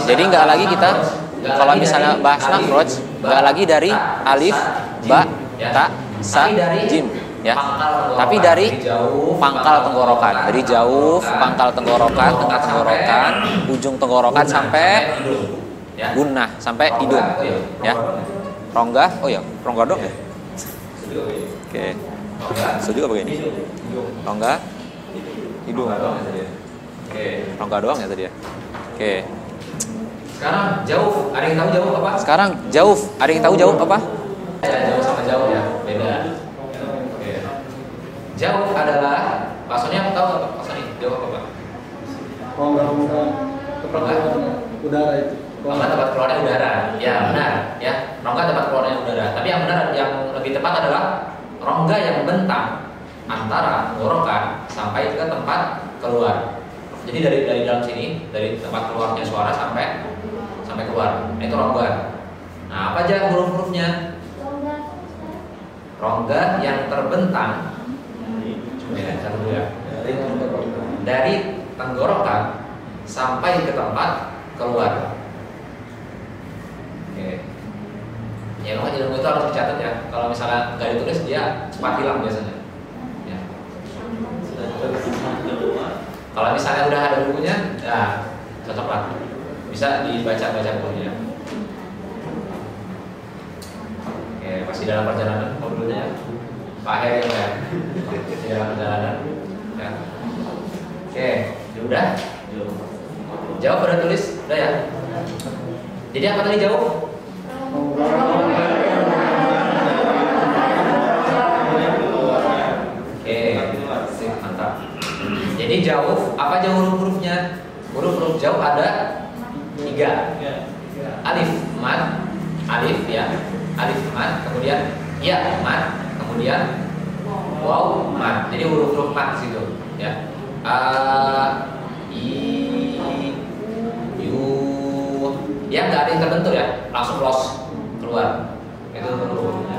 Speaker 1: Jadi nggak lagi kita kalau misalnya bahas makhraj nggak lagi dari alif, ba, ta, sa, jim ya. Tapi dari pangkal tenggorokan, dari jauh pangkal tenggorokan, tengah tenggorokan, ujung tenggorokan sampai gunnah, sampai hidung ya. Rongga, oh ya, rongga dong ya. Oke. Setuju apa begini? Rongga, hidung. Rongga doang ya tadi ya. Oke.
Speaker 2: Sekarang jauh, ada yang tahu jauh apa?
Speaker 1: Sekarang jauh, ada yang tahu jauh apa?
Speaker 2: Ya, jauh sama jauh ya, beda. Oke. Jauh adalah, Pak Sony tahu nggak Pak Sony jauh apa Pak?
Speaker 5: Rongga udara itu.
Speaker 2: Rongga tempat keluarnya udara. Ya benar, ya. Rongga tempat keluarnya udara. Tapi yang benar, yang lebih tepat adalah rongga yang membentang antara tenggorokan sampai ke tempat keluar. Jadi dari dalam sini, dari tempat keluarnya suara sampai keluar. Nah, itu rongga. Nah, apa aja huruf-hurufnya? Rongga yang terbentang. Satu dulu ya. Dari tenggorokan sampai ke tempat keluar. Oke.
Speaker 1: Ya makanya ilmu itu harus dicatat ya. Kalau misalnya nggak ditulis dia cepat hilang biasanya. Ya. Kalau misalnya udah ada bukunya, ya cocok lah. Bisa dibaca-baca bukunya. Oke, masih dalam perjalanan ngobrolnya ya. Pak Heri ya. Masih dalam perjalanan. Ya. Oke, ya udah. Jawab udah tulis, udah ya. Jadi apa tadi jawab? Oke, mantap. Jadi jauh, apa aja huruf-hurufnya? Huruf-huruf jauh ada 3. Alif mat, alif ya, alif mat, kemudian ya mat, kemudian waw mat. Jadi huruf-huruf mat di situ ya. A, I, U, ya nggak ada yang terbentuk ya, langsung los keluar. Itu huruf-hurufnya.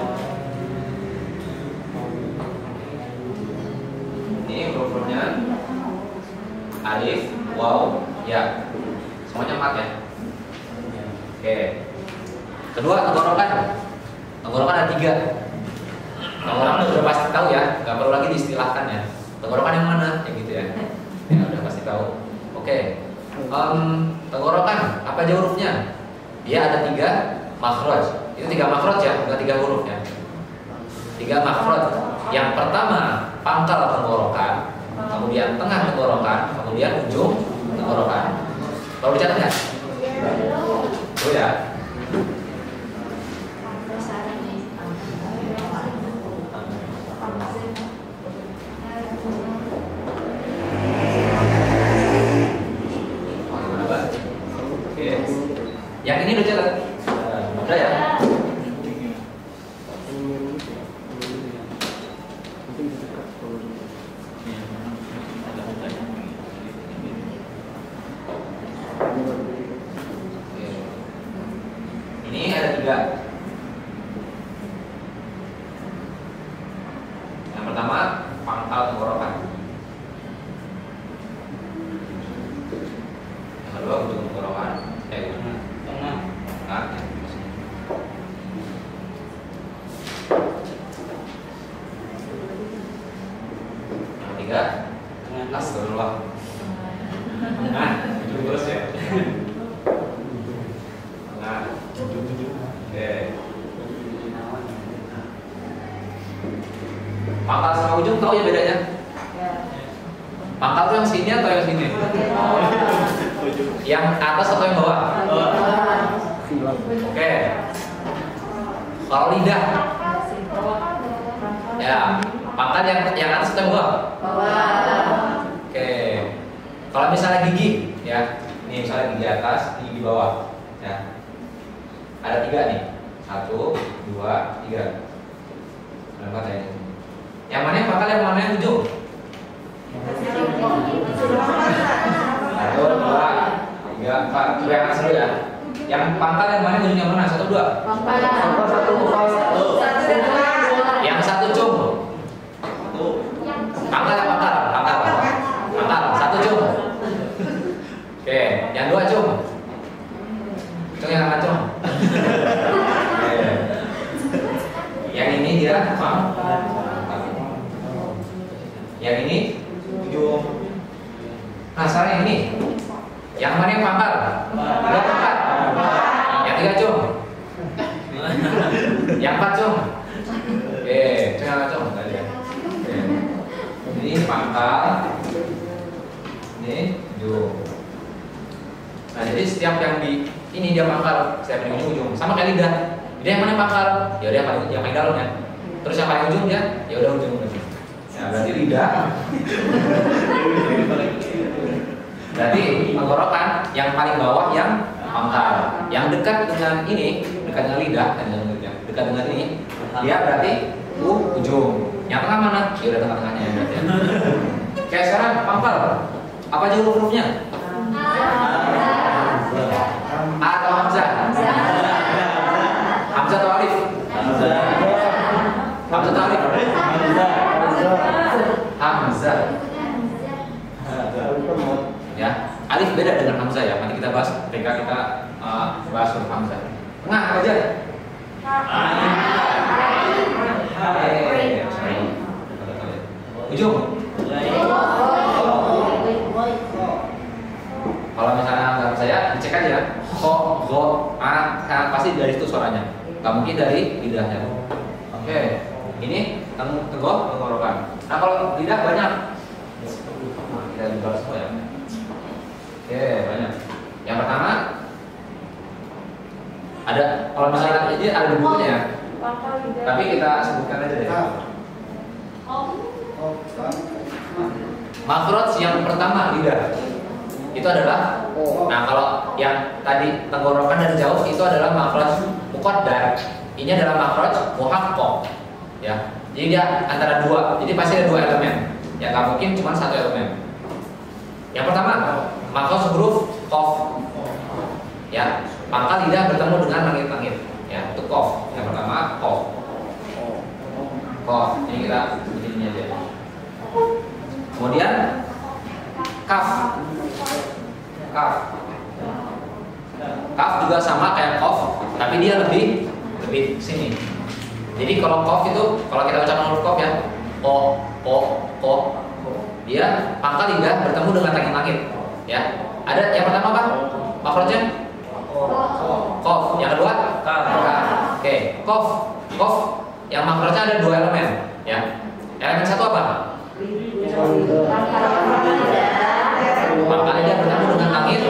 Speaker 1: Ini huruf-hurufnya alif, waw, ya, semuanya mat ya. Oke. Kedua tenggorokan. Tenggorokan ada 3. Tenggorokan udah pasti tahu ya, nggak perlu lagi diistilahkan ya. Tenggorokan yang mana? Kayak gitu ya. Ya udah pasti tahu. Oke. Tenggorokan apa aja hurufnya? Dia ada 3 makhraj. Itu 3 makhraj ya, bukan 3 huruf ya. 3 makhraj. Yang pertama pangkal tenggorokan, kemudian tengah tenggorokan, kemudian ujung tenggorokan. Kalau dicatat nggak? Oh ya. Oke. Yang ini udah catat? Udah ya? Ini ada 3. Yang pertama pangkal tenggorokan. Yang kedua ujung tenggorokan. Tengah. Tengah. Yang ketiga astagfirullah. Tengah. Ujung terus ya. Tengah. Oke. Pangkal sama ujung tahu ya bedanya? Pangkal tuh yang sini atau yang sini? Yang atas atau yang bawah? Oke. Kalau lidah, ya pangkal yang atas atau yang bawah? Oke. Kalau misalnya gigi, ya, nih misalnya gigi atas, gigi di bawah, ya. Ada 3 nih, 1, 2, 3. Berapa ya? Yang mana yang pangkal, yang mana yang ujung? 1, 2, 3, 4. Coba yang atas dulu ya. Yang pangkal yang mana, ujung yang mana? 1, 2. Yang 1 cung. Pangkal yang pangkal. 1 cung. Oke, yang 2 cung. Cung yang mana cung? Yang ini dia pangkal. Yang ini ujung. Nah sekarang yang ini, yang mana yang pangkal? 3 pangkal. Yang 3 cung. Yang 4 cung. Oke, cung yang 4 cung tadi ya. Oke. Ini pangkal. Ini ujung. Nah jadi setiap yang di ini dia pangkal, setiap yang di ujung. Sama kayak lidah. Dia yang mana yang pangkal? Ya udah yang paling dalam ya. Terus yang paling ujung dia, ya udah ujung. Ya berarti lidah. Berarti tenggorokan yang paling bawah yang pangkal. Yang dekat dengan ini, dekat dengan lidah, dekat dengan ini, dia berarti ujung. Yang tengah mana? Ya udah tengah-tengahnya ya berarti. Kayak sekarang pangkal. Apa aja huruf-hurufnya? A atau Hamzah? Hamzah atau Alif? Hamzah atau Alif? Hamzah. Ya, Alif beda dengan Hamzah ya. Nanti kita bahas ketika kita bahas huruf Hamzah. Tengah apa aja? Ujung. Kalau misalnya nggak percaya, dicek aja. Ko, go, a, ka, pasti dari itu suaranya. Nggak mungkin dari lidahnya. Oke, ini tenggorokan. Nah kalau lidah banyak, kita buka semua ya. Oke, banyak. Yang pertama ada, kalau misalnya ini ada di bukunya ya. Tapi kita sebutkan aja deh. Makhraj yang pertama lidah itu adalah, nah kalau yang tadi tenggorokan dan jauh itu adalah makhraj muqaddar. Ini adalah makhraj muhaqqaq. Ya, jadi dia antara dua, jadi pasti ada dua elemen. Ya nggak mungkin cuma satu elemen. Yang pertama makhraj huruf qaf. Ya, pangkal lidah bertemu dengan langit-langit. Ya, itu qaf. Yang pertama qaf. Qaf. Ini kita begini aja. Kemudian kaf. Kaf. Kaf juga sama kayak qaf, tapi dia lebih sini. Jadi kalau qaf itu, kalau kita ucapkan huruf qaf ya, ko, dia pangkal lidah bertemu dengan langit-langit. Ya. Ada yang pertama apa? Makhrajnya? Qaf. Yang kedua? Kaf. Oke, qaf. Qaf yang makhrajnya ada dua elemen, ya. Elemen satu apa? Pangkal lidah bertemu dengan langit.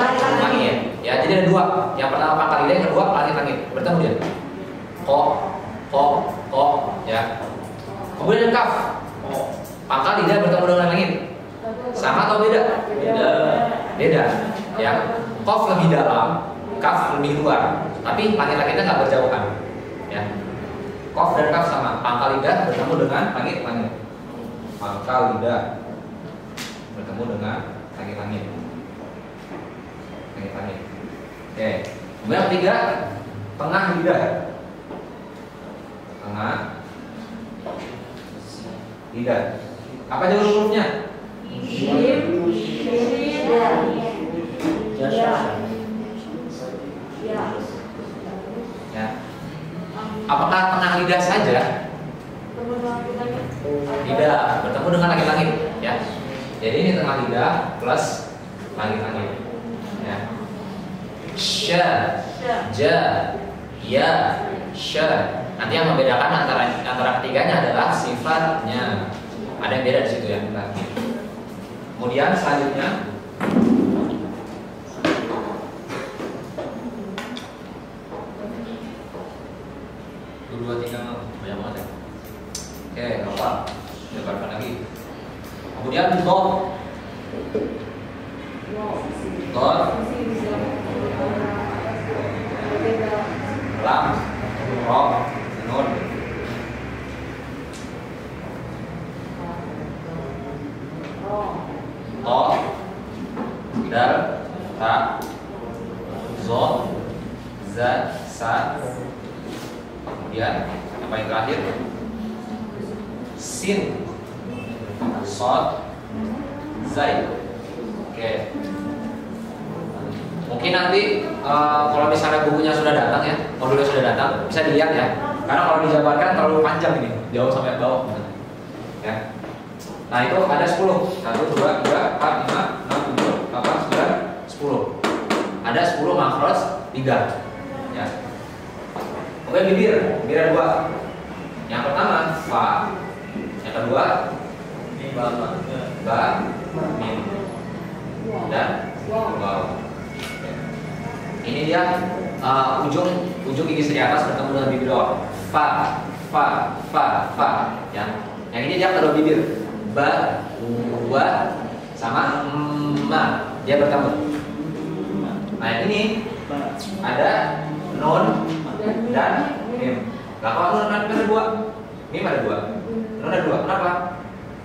Speaker 1: Ya, jadi ada dua. Yang pertama pangkal lidah, yang kedua langit bertemu dia. Ko, ya. Kemudian kaf. Pangkal lidah bertemu dengan langit. Sama atau beda? Beda. Ya. Qaf lebih dalam, kaf lebih luar. Tapi langit-langitnya nggak berjauhan. Ya. Qaf dan kaf sama. Pangkal lidah bertemu dengan langit. Pangkal lidah bertemu dengan langit. Oke. Kemudian ketiga, tengah lidah. Tengah lidah. Apa aja hurufnya? Ya. Apakah tengah lidah saja? Tidak, bertemu dengan langit-langit, ya. Jadi ini tengah lidah plus langit-langit. Ya. Sya, ja, ya, sya. Nanti yang membedakan antara ketiganya adalah sifatnya. Ada yang beda di situ ya. Kemudian selanjutnya dua tiga banyak banget ya. Oke, apa? Debarkan lagi. Kemudian dot, lam, ro, nun. To, dal, ta, zo, za, sa. Kemudian apa yang terakhir? Sin, sod, zai. Oke. Mungkin nanti kalau misalnya bukunya sudah datang ya, modulnya sudah datang, bisa dilihat ya. Karena kalau dijabarkan terlalu panjang ini, jauh sampai bawah. Ya. Nah itu ada 10. 1, 2, 3, 4, 5, 6, 7, 8, 9, 10. Ada 10 makhraj 3. Ya. Oke, bibir ada 2. Yang pertama fa, yang kedua ba, mim, dan waw. Ini dia ujung gigi seri atas bertemu dengan bibir bawah. Fa. Ya. Yang ini dia kedua bibir. Ba, wa, sama ma. Dia bertemu. Nah yang ini ada nun dan mim. Nah kalau nun ada 2, mim ada 2, nun ada 2. Kenapa?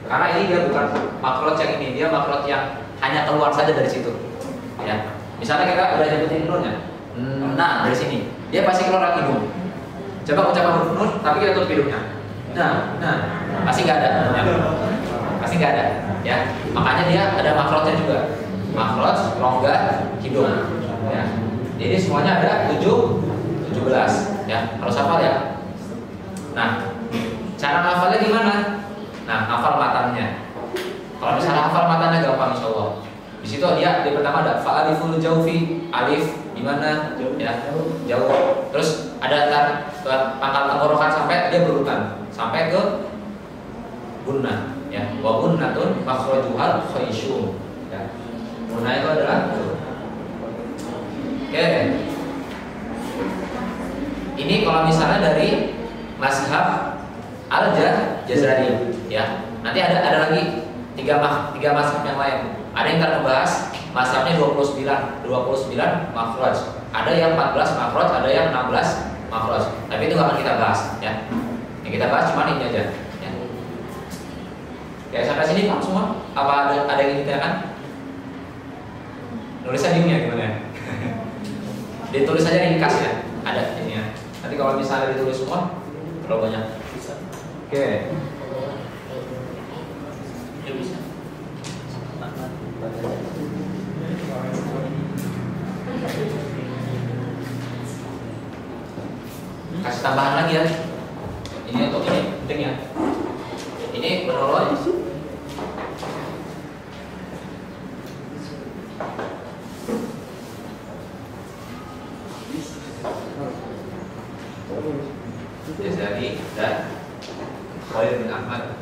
Speaker 1: Karena ini dia bukan makhraj yang ini, dia makhraj yang hanya keluar saja dari situ. Ya. Misalnya kita udah nyebutin nunnya, nah dari sini dia pasti keluar lagi hidung. Coba ucapkan huruf nun, tapi kita tutup hidungnya. Nah, pasti nggak ada nunnya. Pasti nggak ada, ya. Makanya dia ada makhrajnya juga. Makhraj, rongga, hidung. Ya. Jadi semuanya ada 17. Ya.
Speaker 2: Ya, harus hafal ya. Nah, cara hafalnya gimana? Nah, hafal matanya. Kalau misalnya hafal matanya gampang insya Allah. Di situ dia di pertama ada fa'aliful jaufi, alif gimana? Ya, jauh. Terus ada pangkal tenggorokan sampai dia berurutan sampai ke gunnah. Ya, wa gunnatun makhrajuhal khayshum. Ya. Gunnah itu adalah Oke. Ini kalau misalnya dari mazhab Al-Jazari ya. Nanti ada lagi tiga mazhab yang lain. Ada yang kita bahas mazhabnya 29 makhraj. Ada yang 14 makhraj, ada yang 16 makhraj. Tapi itu nggak akan kita bahas ya. Yang kita bahas cuma ini aja ya. Oke, sampai sini Pak semua? Apa ada yang ditanyakan? Nulisnya di gimana ya? Ditulis aja ringkas ya. Ada ini ya. Nanti kalau misalnya ditulis semua terlalu banyak. Oke. Ya bisa. Kasih tambahan lagi ya. Ini untuk ini penting ya. Ini menurut Jazari dan Khalil bin Ahmad.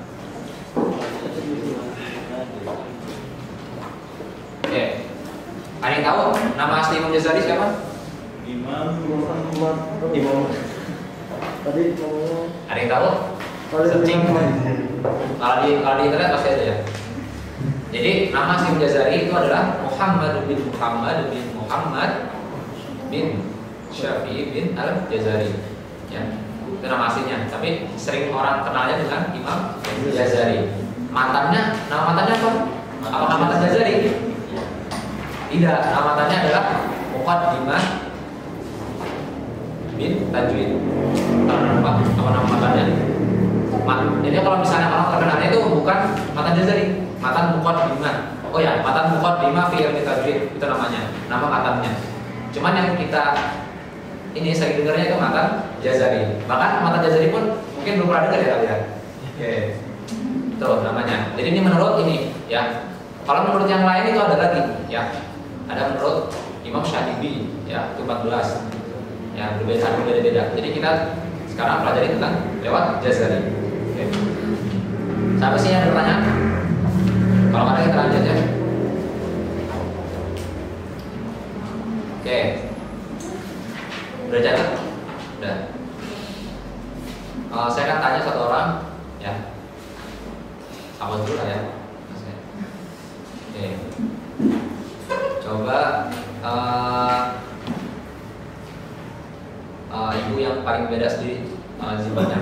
Speaker 2: Oke. Ada yang tahu nama asli Imam Jazari siapa?
Speaker 5: Imam tadi
Speaker 2: Ada yang tahu? Searching. Kalau di internet pasti ada ya. Jadi nama asli Imam Jazari itu adalah Muhammad bin Syafi'i bin Al-Jazari. Ya. Itu nama aslinya, tapi sering orang kenalnya dengan Imam Jazari. Nama mantannya apa? Apakah mantan Jazari? Tidak, nama mantannya adalah Muqaddimah bin Tajwid. Apa nama mantannya? Jadi kalau misalnya orang terkenalnya itu bukan mantan Jazari, mantan Muqaddimah. Oh ya, mantan Muqaddimah fi ilmi tajwid itu namanya, nama mantannya. Cuman yang kita ini saya dengarnya itu mantan Jazari. Bahkan mantan Jazari pun mungkin belum pernah dengar ya kalian. Oke. Tuh namanya. Jadi ini menurut ini ya. Kalau menurut yang lain itu ada lagi ya. Ada menurut Imam Syatibi ya, itu 14. Ya, berbeda-beda. Jadi kita sekarang pelajari tentang lewat Jazari. Oke. Siapa sih yang bertanya? Kalau ada kita lanjut ya. Oke. Udah catat? Udah. Saya akan tanya satu orang, ya. Apa dulu lah ya? Oke. Coba ibu yang paling beda sendiri zibannya.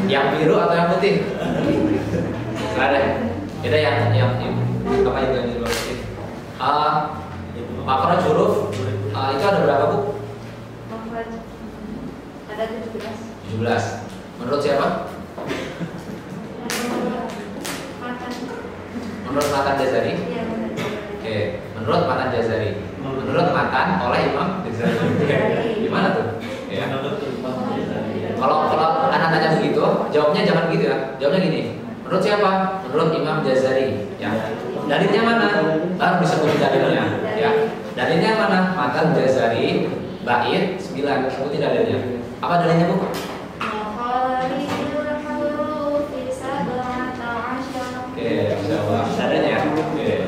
Speaker 2: Yang biru atau yang putih? Ada. Beda yang apa juga yang putih. Makhraj huruf itu ada berapa bu?
Speaker 6: Makhraj ada 17.
Speaker 2: 17. Menurut siapa? Menurut Matan Jazari?
Speaker 6: Iya, benar.
Speaker 2: Oke, menurut Matan Jazari. Menurut Matan oleh Imam Jazari. Gimana tuh? Ya. Kalau anak tanya begitu, jawabnya jangan begitu ya. Jawabnya gini. Menurut siapa? Menurut Imam Jazari. Ya. Dalilnya mana? Baru disebut dalilnya. Ya. Dalilnya mana? Matan Jazari bait 9. Sebutin dalilnya. Apa dalilnya bu? Oke, jawab. Adanya ya? Oke.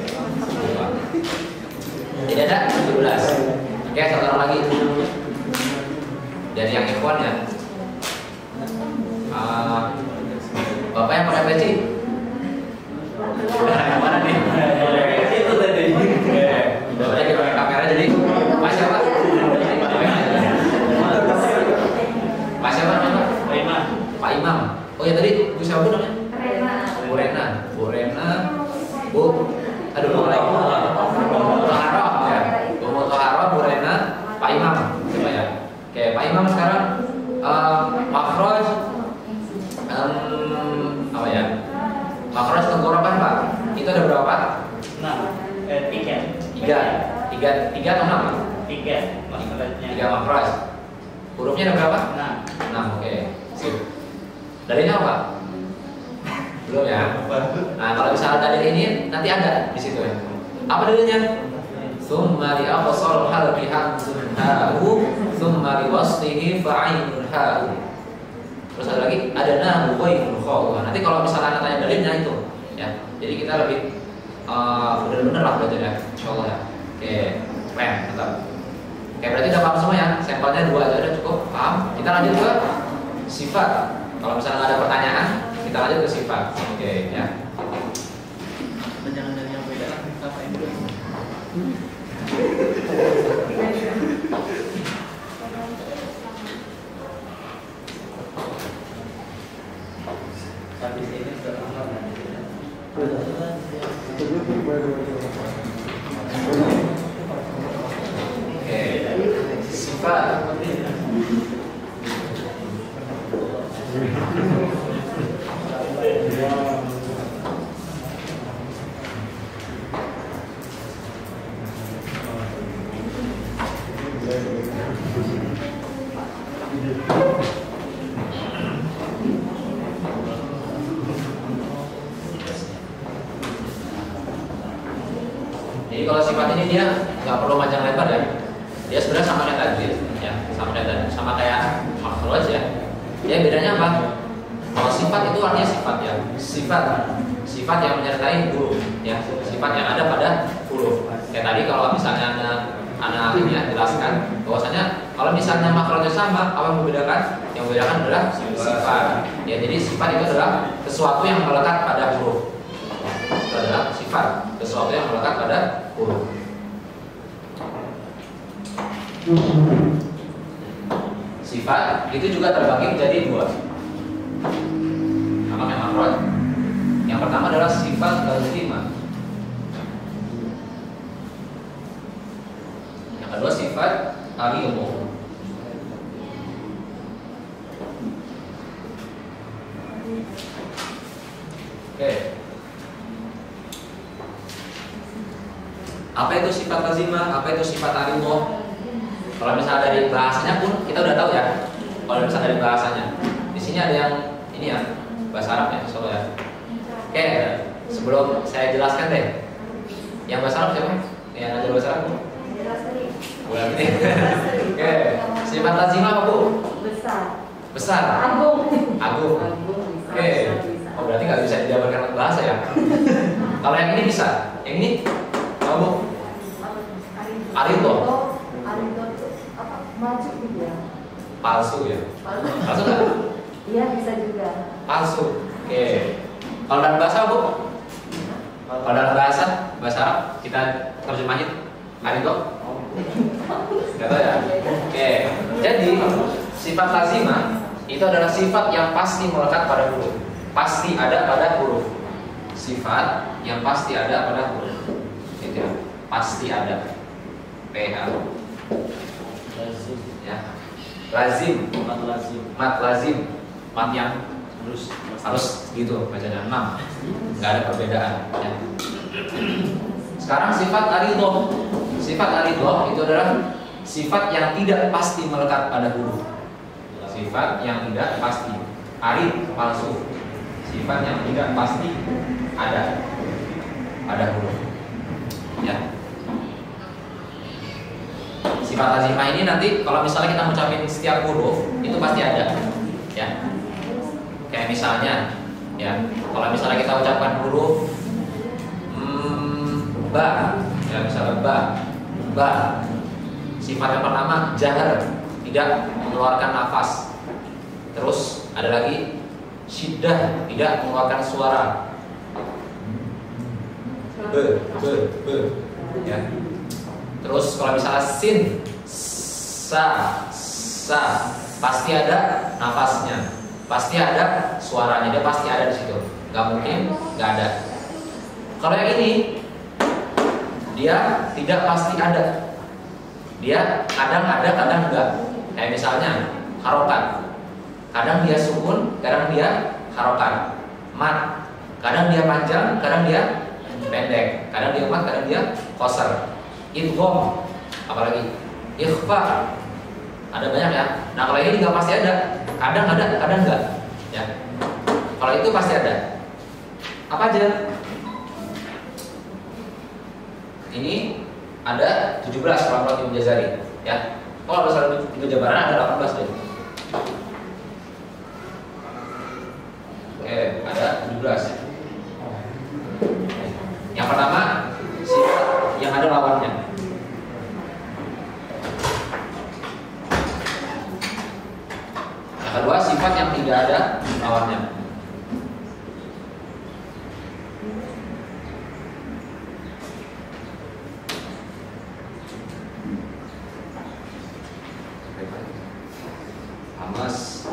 Speaker 2: Tidak ada 17. Oke, satu orang lagi. Dari yang ikhwan ya. Bapak yang pakai peci. Yang mana nih? Itu tadi. Bapaknya kita pakai kamera jadi. Mas siapa? Mas siapa namanya? Pak Imam. Pak Imam. Oh ya tadi Bu siapa bu namanya? Bu Rena. Bu Rena. Bu. Aduh Bu lagi. Toharoh ya. Bu Toharoh, Bu Rena, Pak Imam. Coba ya. Oke, Pak Imam sekarang makhraj apa ya? Makhraj tenggorokan Pak. Itu ada berapa Pak?
Speaker 5: 6. 3.
Speaker 2: Tiga atau 6?
Speaker 5: Tiga masalahnya.
Speaker 2: 3 makhraj. Hurufnya ada berapa? 6. 6, oke. Sip. Dalilnya apa? Belum ya? Nah, kalau misalnya dalil ini nanti ada di situ ya. Apa dalilnya? Tsumma li aqsal halqi hamzun ha'u tsumma li waslihi fa'ainun ha'u. Terus ada lagi ada nahu ghairul khaw. Nanti kalau misalnya tanya dalilnya itu ya. Jadi kita lebih benar-benar lah belajar ya, insyaallah ya. Oke, keren, mantap. Oke, berarti udah paham semua ya. Sampelnya 2 aja udah cukup paham. Kita lanjut ke sifat. Kalau misalnya nggak ada pertanyaan, kita lanjut ke sifat. Oke, ya.
Speaker 5: Jangan dari yang beda apa yang beda. Habis ini sudah lama kan?
Speaker 2: Oke, sifat. Jadi kalau sifat ini dia nggak perlu panjang lebar ya. Dia sebenarnya sama kayak tadi ya, sama kayak makhraj ya. Dia bedanya apa? Kalau sifat itu artinya sifat ya. Sifat yang menyertai huruf ya. Sifat yang ada pada huruf. Kayak tadi kalau misalnya anak ini ya jelaskan bahwasanya kalau misalnya makhrajnya sama, apa yang membedakan? Yang membedakan adalah sifat. Ya, jadi sifat itu adalah sesuatu yang melekat pada huruf. Itu adalah sifat, sesuatu yang melekat pada huruf. Sifat itu juga terbagi menjadi 2. Sama kayak makhraj. Yang pertama adalah sifat lazimah. Yang kedua sifat al-umum. Oke. Apa itu sifat lazimah? Apa itu sifat al-umum? Kalau misalnya dari bahasanya pun kita udah tahu ya. Kalau misalnya dari bahasanya, di sini ada yang ini ya bahasa Arab ya, soalnya. Oke, sebelum saya jelaskan deh, yang bahasa Arab siapa? Yang ada bahasa Arab? Bukan ini. Oke, sifat lazimah apa bu? Besar. Agung. Oke. Oh berarti nggak bisa dijabarkan bahasa ya? Kalau yang ini bisa, yang ini apa bu? Arido.
Speaker 6: Maju ya.
Speaker 2: Palsu ya? Palsu nggak?
Speaker 6: Iya bisa juga.
Speaker 2: Palsu. Oke. Kalau dalam bahasa bu? Kalau dalam bahasa Arab kita terjemahin Arido. Gak tahu ya? Oke. Jadi sifat lazimah itu adalah sifat yang pasti melekat pada huruf. Pasti ada pada huruf. Sifat yang pasti ada pada huruf. Itu ya. Pasti ada. PH. Ya. Lazim. Mat lazim. Mat yang harus gitu bacanya 6. Enggak ada perbedaan ya. Sekarang sifat arido. Sifat arido itu adalah sifat yang tidak pasti melekat pada huruf. Sifat yang tidak pasti. Arid palsu. Sifat yang tidak pasti ada pada huruf. Ya. Sifat lazimah ini nanti kalau misalnya kita ngucapin setiap huruf itu pasti ada. Ya. Kayak misalnya ya, kalau misalnya kita ucapkan huruf ba, ya misalnya ba. Sifat yang pertama jahar, tidak mengeluarkan nafas. Terus ada lagi syiddah, tidak mengeluarkan suara. Be. Ya. Terus kalau misalnya sin, sa, pasti ada nafasnya, pasti ada suaranya, dia pasti ada di situ. Gak mungkin gak ada. Kalau yang ini dia tidak pasti ada. Dia kadang ada, kadang enggak. Kayak misalnya harokat. Kadang dia sukun, kadang dia harokat. Mat. Kadang dia panjang, kadang dia pendek. Kadang dia mat, kadang dia qasar. idgham, apalagi ikhfa. Ada banyak ya. Nah kalau ini nggak pasti ada, kadang enggak. Ya. Kalau itu pasti ada. Apa aja? Ini ada 17 kalau Ibnu Jazari. Ya. Kalau ada salah tiga jabaran ada 18 deh. Oke, ada 17. Yang pertama sifat yang ada lawannya. Yang kedua sifat yang tidak ada lawannya. Hamas.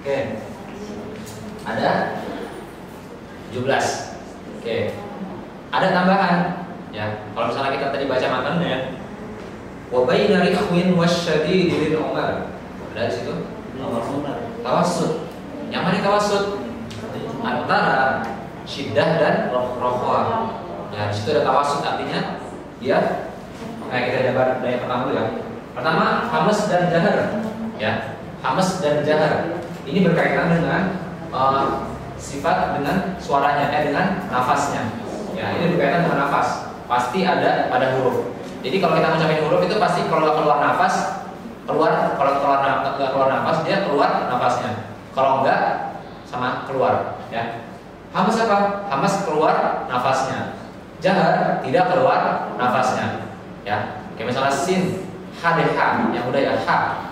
Speaker 2: Oke. Ada 17. Oke. Ada tambahan ya. Kalau misalnya kita tadi baca matanya wa baina rikhwin wasyadidil umar. Ada di situ? Tawassut. Yang mana tawassut? Antara syiddah dan rokhwa. Ya, di situ ada tawassut artinya dia kita dapat dari pertama dulu ya. Pertama hamas dan jahar. Ya. Hamas dan jahar. Ini berkaitan dengan sifat dengan suaranya, dengan nafasnya. Ya, ini berkaitan dengan nafas. Pasti ada pada huruf. Jadi kalau kita mencapai huruf itu pasti kalau keluar nafas, kalau keluar nafas dia keluar nafasnya. Kalau enggak sama keluar. Ya. Hamas apa? Hamas keluar nafasnya. Jahar tidak keluar nafasnya. Ya. Kayak misalnya sin, ha, yang udah ya ha.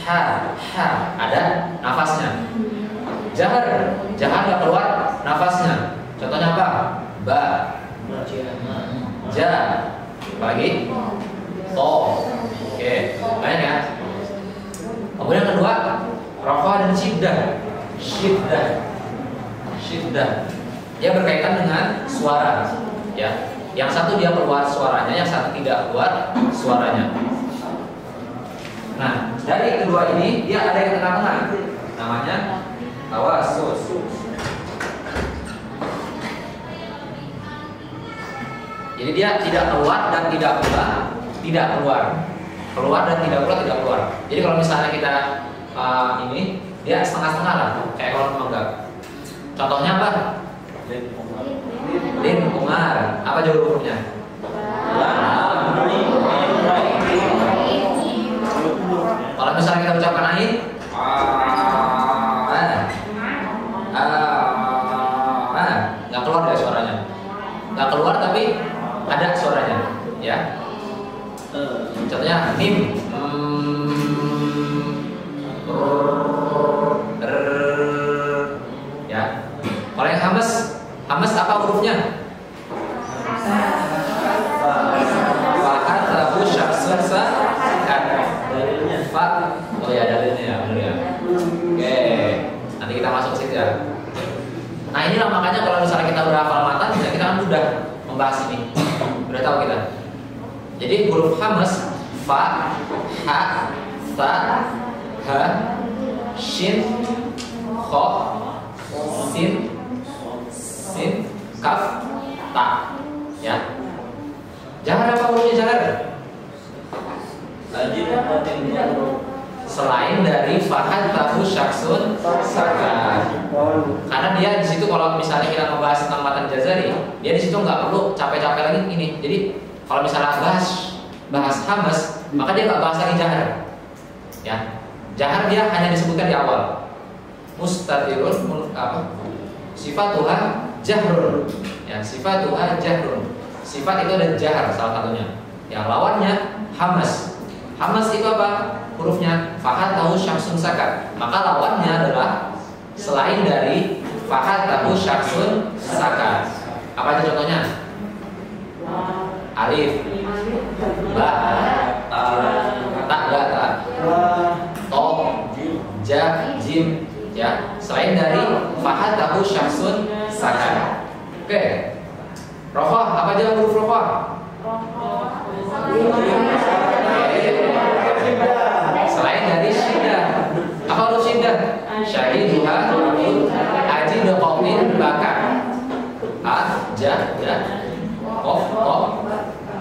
Speaker 2: Ha, ada nafasnya. Jahar nggak keluar nafasnya. Contohnya apa? Ba, ja, lagi to. Oke, banyak ya. Kemudian kedua, rokhwa dan syiddah. Dia berkaitan dengan suara. Ya, yang satu dia keluar suaranya, yang satu tidak keluar suaranya. Nah, dari kedua ini dia ada yang tengah-tengah, namanya tawassus. Jadi dia tidak keluar dan tidak keluar, keluar dan tidak keluar. Jadi kalau misalnya kita ini dia setengah-setengah lah, kayak kalau menganggap. Contohnya apa? Lin umar. Apa jawab hurufnya? Kalau misalnya kita ucapkan ain, nggak keluar dari suaranya, nggak keluar tapi ada suaranya, ya. Contohnya mim, ya. Kalau yang hamas apa hurufnya? Fahat tabu syaksun sakat. Fa. Oh ya dalilnya ya, benar ya. Oke, nanti kita masuk situ ya. Nah inilah makanya kalau misalnya kita udah hafal matan, kita kan mudah membahas ini. Udah tahu kita. Jadi huruf hamas fa, ha, ta, ha, shin, kho, sin, kaf, ta, ya. Jangan apa hurufnya jangan. Selain dari fahat tahu syaksun sakat. Karena dia di situ kalau misalnya kita membahas tentang matan jazari, dia di situ nggak perlu capek-capek lagi ini. Jadi kalau misalnya bahas hamas, maka dia nggak bahas lagi jahar. Ya, jahar dia hanya disebutkan di awal. Mustatirun apa? Sifatuha jahrun. Ya, sifatuha jahrun. Sifat itu ada jahar salah satunya. Yang lawannya hamas. Hamas itu apa? Hurufnya fahat tahu syaksun sakat. Maka lawannya adalah selain dari fahat tahu syaksun sakat. Apa itu contohnya? Alif, ba, ta, to, ja, jim, ya. Selain dari fahat tahu syaksun sakat. Oke. Rofah, apa aja huruf rofah? Selain dari syiddah, apa huruf syiddah? Syahiduha, ajidu qawmin bakar. A, ja, kof,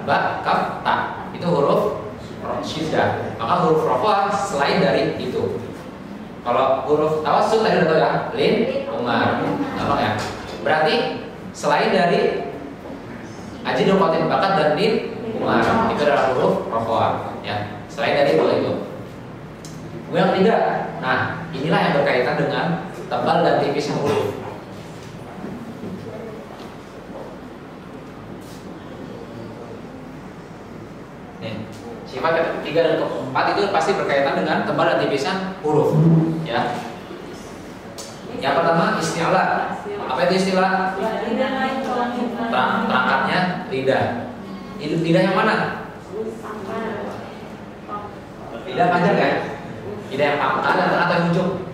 Speaker 2: ba, kaf, ta. Itu huruf syiddah. Maka huruf rofah selain dari itu. Kalau huruf tawassul tadi udah tahu ya, lin, umar, gampang ya. Berarti selain dari ajidu qawmin bakar dan lin, umar, itu adalah huruf rofah. Ya, selain dari itu. Yang ketiga, nah inilah yang berkaitan dengan tebal dan tipis huruf. Nih, sifat ketiga dan keempat itu pasti berkaitan dengan tebal dan tipisnya huruf. Ya. Yang pertama isti'la. Apa itu isti'la? Perangkatnya lidah. Lidah yang mana? Lidah panjang kan? Lidah yang pangkal atau yang ujung?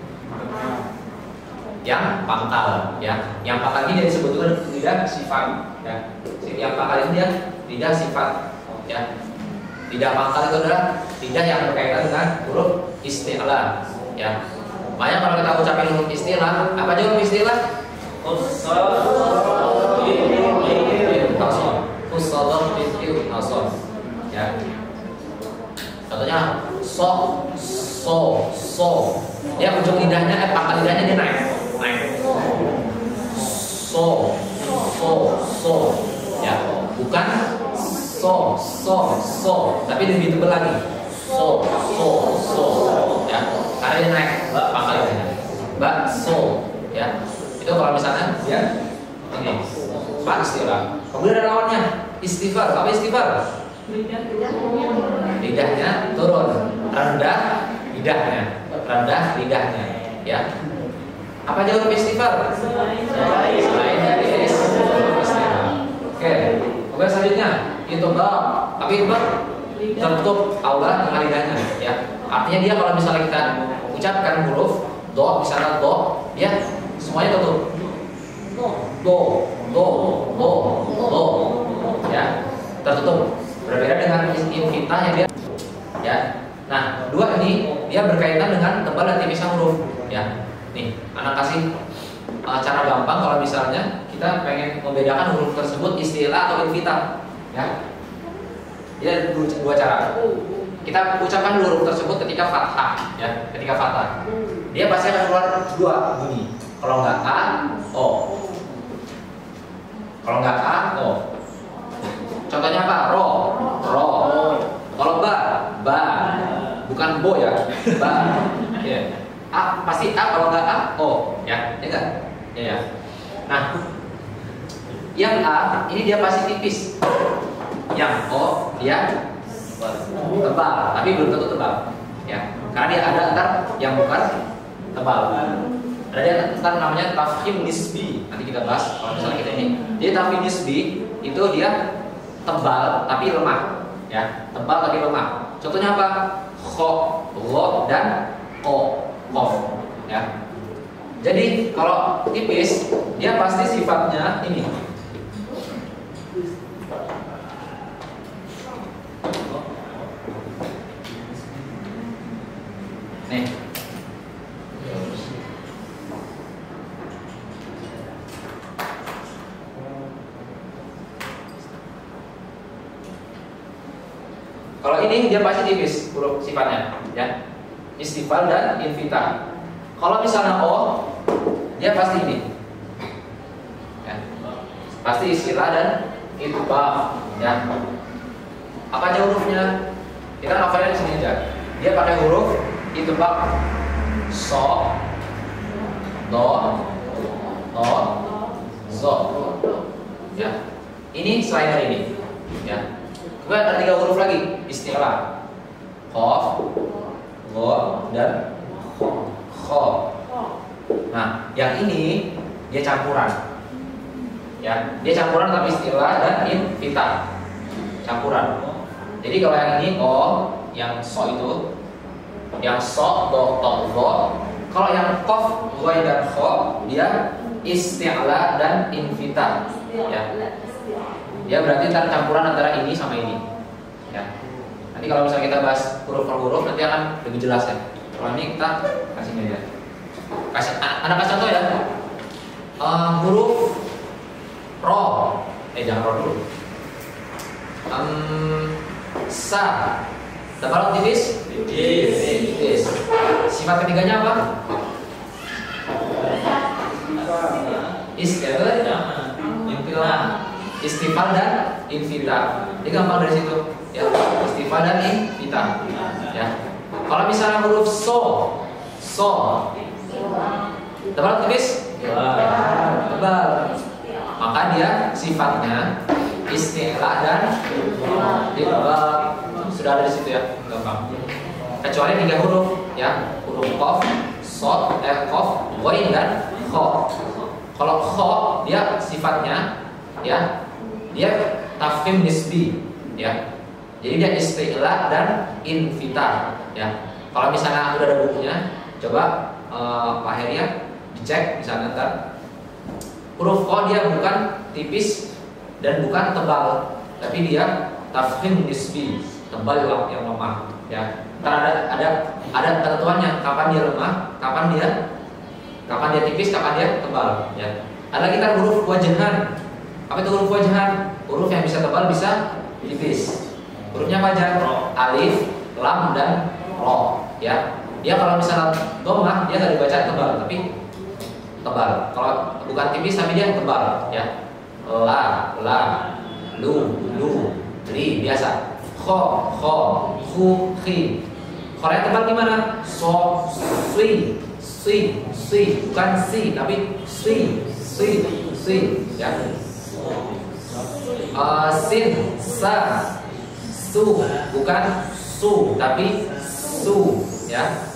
Speaker 2: Yang pangkal, ya. Yang pangkal ini dia disebutkan lidah sifat, ya. Yang pangkal ini dia lidah sifat, ya. Lidah pangkal itu adalah lidah yang berkaitan dengan huruf isti'la, ya. Makanya kalau kita ucapin huruf isti'la, apa aja huruf isti'la? Ya. Contohnya so. Dia ujung lidahnya, pangkal lidahnya dia naik. So. Ya, bukan so. Tapi lebih tebal lagi. So. Ya, karena dia naik pangkal lidahnya. So. Ya. Itu kalau misalnya dia ini pak istilah. Kemudian ada lawannya istighfar. Apa istighfar? Lidahnya turun, rendah lidahnya, ya. Apa aja huruf istighfar? Selain dari istighfar. Oke. Kemudian selanjutnya itbaq. Apa itbaq? Tertutup aula dengan lidahnya, ya. Artinya dia kalau misalnya kita ucapkan huruf do, misalnya do, dia semuanya tutup. Do, ya, tertutup. Berbeda dengan infitah yang dia, ya. Nah, dua ini dia berkaitan dengan tebal dan tipisnya huruf, ya. Nih, anak kasih cara gampang kalau misalnya kita pengen membedakan huruf tersebut istilah atau infitah, ya. Dia dua cara. Kita ucapkan huruf tersebut ketika fathah, ya. Ketika fathah, dia pasti akan keluar dua bunyi. Kalau nggak a, o. Kalau nggak a, o. Contohnya apa? Ro. Kalau ba, bukan bo ya, ba. Ya. A pasti a, kalau nggak a, o, ya, enggak? Ya. Nah, yang a ini dia pasti tipis. Yang O dia tebal, tapi belum tentu tebal. Ya, karena dia ada ntar yang bukan tebal. Ada dia ntar namanya tafhim nisbi. Nanti kita bahas kalau misalnya kita ini. Jadi tafhim nisbi itu dia tebal tapi lemah. Ya, tebal tapi lemah. Contohnya apa? Kho, Gho, dan O, Kof. Ya. Jadi kalau tipis dia pasti sifatnya ini. Nih. Kalau ini dia pasti tipis huruf sifatnya, ya. Istifal dan infitah. Kalau misalnya O, dia pasti ini. Ya. Pasti istilah dan itbaq, ya. Apa aja hurufnya? Kita hafalnya di sini aja. Dia pakai huruf itbaq, so, do, to, zo. Ya. Ini selain dari ini, ya. Kemudian ada 3 huruf lagi, istilah. Qaf, Gho, dan Kho. Nah, yang ini dia campuran. Ya, dia campuran tapi istilah dan infitah. Campuran. Jadi kalau yang ini O, yang so itu, yang so, do, to, zo. Kalau yang Qaf, Gho, dan Kho, dia isti'la dan infitah. Ya. Ya berarti ntar campuran antara ini sama ini. Ya. Nanti kalau misalnya kita bahas huruf per huruf nanti akan lebih jelas ya. Kalau ini kita kasih ini aja. Anak kasih contoh ya. Huruf ro. Jangan ro dulu. Sa. Tebal atau tipis? Tipis. Sifat ketiganya apa? Istifal dan infitah. Ini gampang dari situ. Ya, istifal dan infitah. Ya. Kalau misalnya huruf so, tebal tipis? Tebal. Maka dia sifatnya isti'la dan tebal. Sudah ada di situ ya, gampang. Kecuali 3 huruf, ya, huruf qaf, sod, qaf, ghain dan kho. Kalau kho dia sifatnya, ya, dia tafkhim nisbi, ya. Jadi dia isti'la dan infitah, ya. Kalau misalnya udah ada bukunya, coba Pak Heri ya dicek misalnya ntar. Huruf O dia bukan tipis dan bukan tebal, tapi dia tafkhim nisbi, tebal yang lemah, ya. Ntar ada ketentuannya kapan dia lemah, kapan dia tipis, kapan dia tebal, ya. Ada lagi ntar huruf wajahan. Apa itu huruf wajahan? Huruf yang bisa tebal bisa tipis. Hurufnya apa aja? Alif, lam, dan ro, ya. Dia kalau misalnya dhammah dia nggak dibaca tebal, tapi tebal. Kalau bukan tipis tapi dia tebal, ya. La, lu, ri biasa. Kho, khu, khi. Kalau yang tebal gimana? So, si, bukan si tapi si, ya. Sin, sa, su, bukan su tapi su, ya.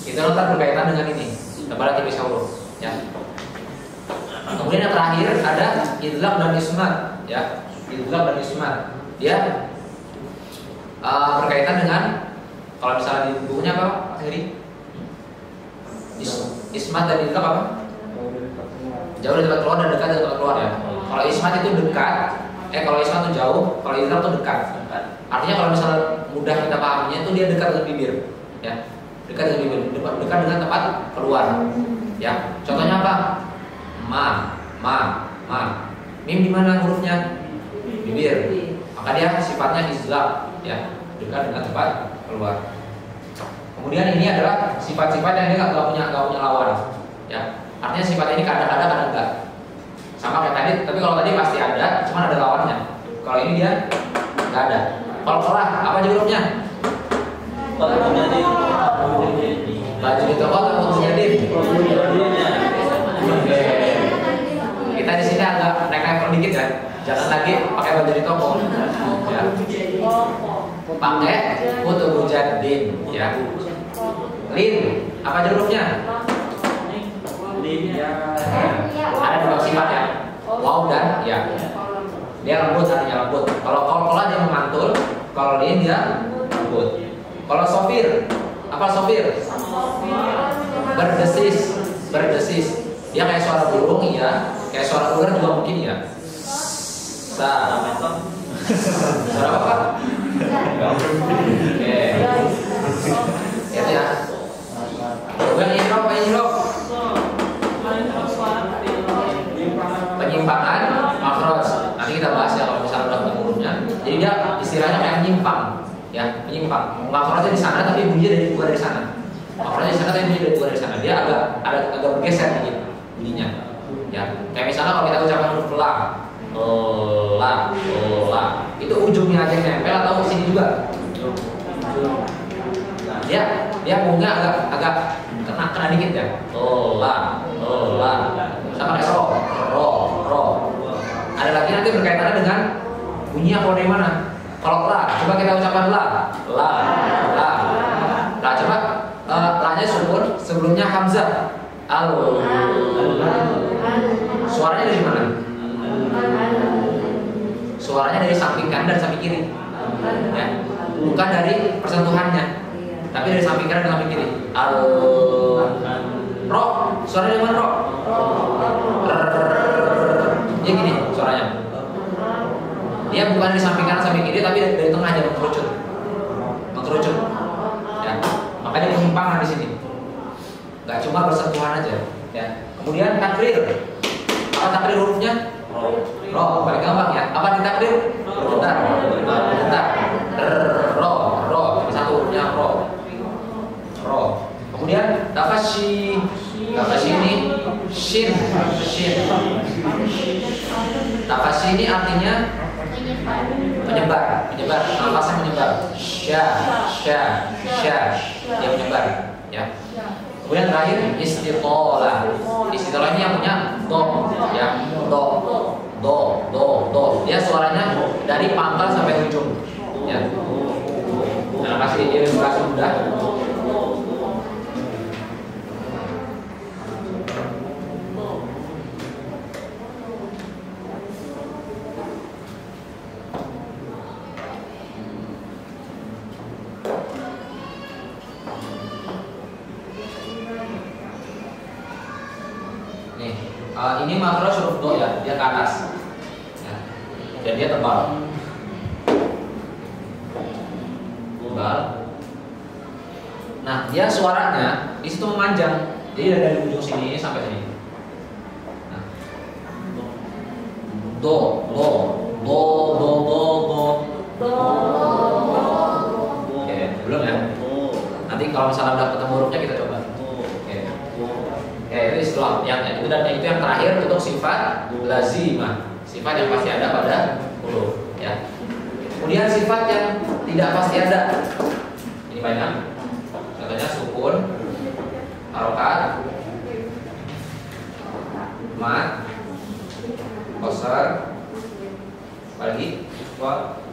Speaker 2: Itu ntar berkaitan dengan ini tebal tipis huruf, ya. Kemudian yang terakhir ada idgham dan ismat, ya. Idgham dan ismat dia berkaitan dengan, kalau misalnya di bukunya apa Pak Heri? Ismat dan idgham apa? Jauh dari tempat keluar dan dekat dari tempat keluar, ya. Kalau ismat itu dekat, kalau ismat itu jauh, kalau idgham itu dekat. Artinya kalau misalnya mudah kita pahaminya itu dia dekat dengan bibir, ya. Dekat dengan bibir, dekat dengan tempat keluar, ya. Contohnya apa? Ma. Mim di mana hurufnya? Bibir. Maka dia sifatnya izlaq, ya, dekat dengan tempat keluar. Kemudian ini adalah sifat-sifat yang dia nggak punya lawan, ya. Artinya sifat ini kadang-kadang kadang enggak. Sama kayak tadi, tapi kalau tadi pasti ada, cuma ada lawannya. Kalau ini dia nggak ada. Kalau kelah, apa aja hurufnya? Baju di toko atau jadi? Kita kita di sini agak naik level dikit ya. Jangan lagi pakai baju di toko. Ya. Pakai kutu din ya. Lin, apa aja hurufnya? Ada dua sifat ya. Waw dan ya. Dia lembut artinya lembut. Kalau kol-kola dia memantul, kalau lin dia lembut. Kalau sofir, apa sofir? Berdesis, berdesis. Dia kayak suara burung ya, kayak suara ular juga mungkin ya. Suara apa? Oke. Itu ya. Yang ini penyimpangan makhraj. Nanti kita bahas ya kalau misalnya udah ketemu hurufnya. Jadi dia istilahnya kayak menyimpang, ya menyimpang. Makhrajnya di sana tapi bunyinya dari sana. Makhrajnya di sana tapi bunyinya dari sana. Dia agak bergeser dikit bunyinya. Ya, kayak misalnya kalau kita ucapkan huruf la, itu ujungnya aja yang nempel atau sini juga? Dia bunyinya agak kena dikit ya. La. Sama kayak ro. Ada lagi nanti berkaitannya dengan bunyinya kalau dari mana? Kalau la, coba kita ucapkan la. Coba la-nya sukun, sebelumnya hamzah. Suaranya dari mana? Suaranya dari samping kanan dan samping kiri. Ya. Bukan dari persentuhannya, tapi dari samping kanan dan samping kiri. Ro, suaranya dari mana ro? Dia gini suaranya. Dia bukan dari samping kanan samping kiri, tapi dari tengah aja mengkerucut. Ya, makanya dia menyimpang di sini. Gak cuma bersentuhan aja. Ya. Kemudian takrir. Apa takrir hurufnya? Ro, paling gampang ya. Apa di takrir? Bentar. Ro. Satu hurufnya ro. Kemudian tafashi ini shin. Tafashi ini artinya menyebar, nafasnya menyebar. Sya. Dia menyebar, ya. Kemudian terakhir istitolah. Istitolah ini yang punya do, ya. Do. Dia suaranya dari pangkal sampai ujung, ya. Nah, kasih dia bahasa mudah. Ini makhraj huruf do ya, dia ke atas, ya. Dan dia tebal. Nah, dia suaranya di situ memanjang, jadi dari ujung sini sampai sini. Nah. Do. Oke, belum ya? Nanti kalau misalnya udah ketemu hurufnya kita coba. Itu istilah yang itu dan itu yang terakhir untuk sifat lazimah, sifat yang pasti ada pada huruf, ya. Kemudian sifat yang tidak pasti ada, ini banyak. Contohnya sukun, harokat, mat, qasar, lagi,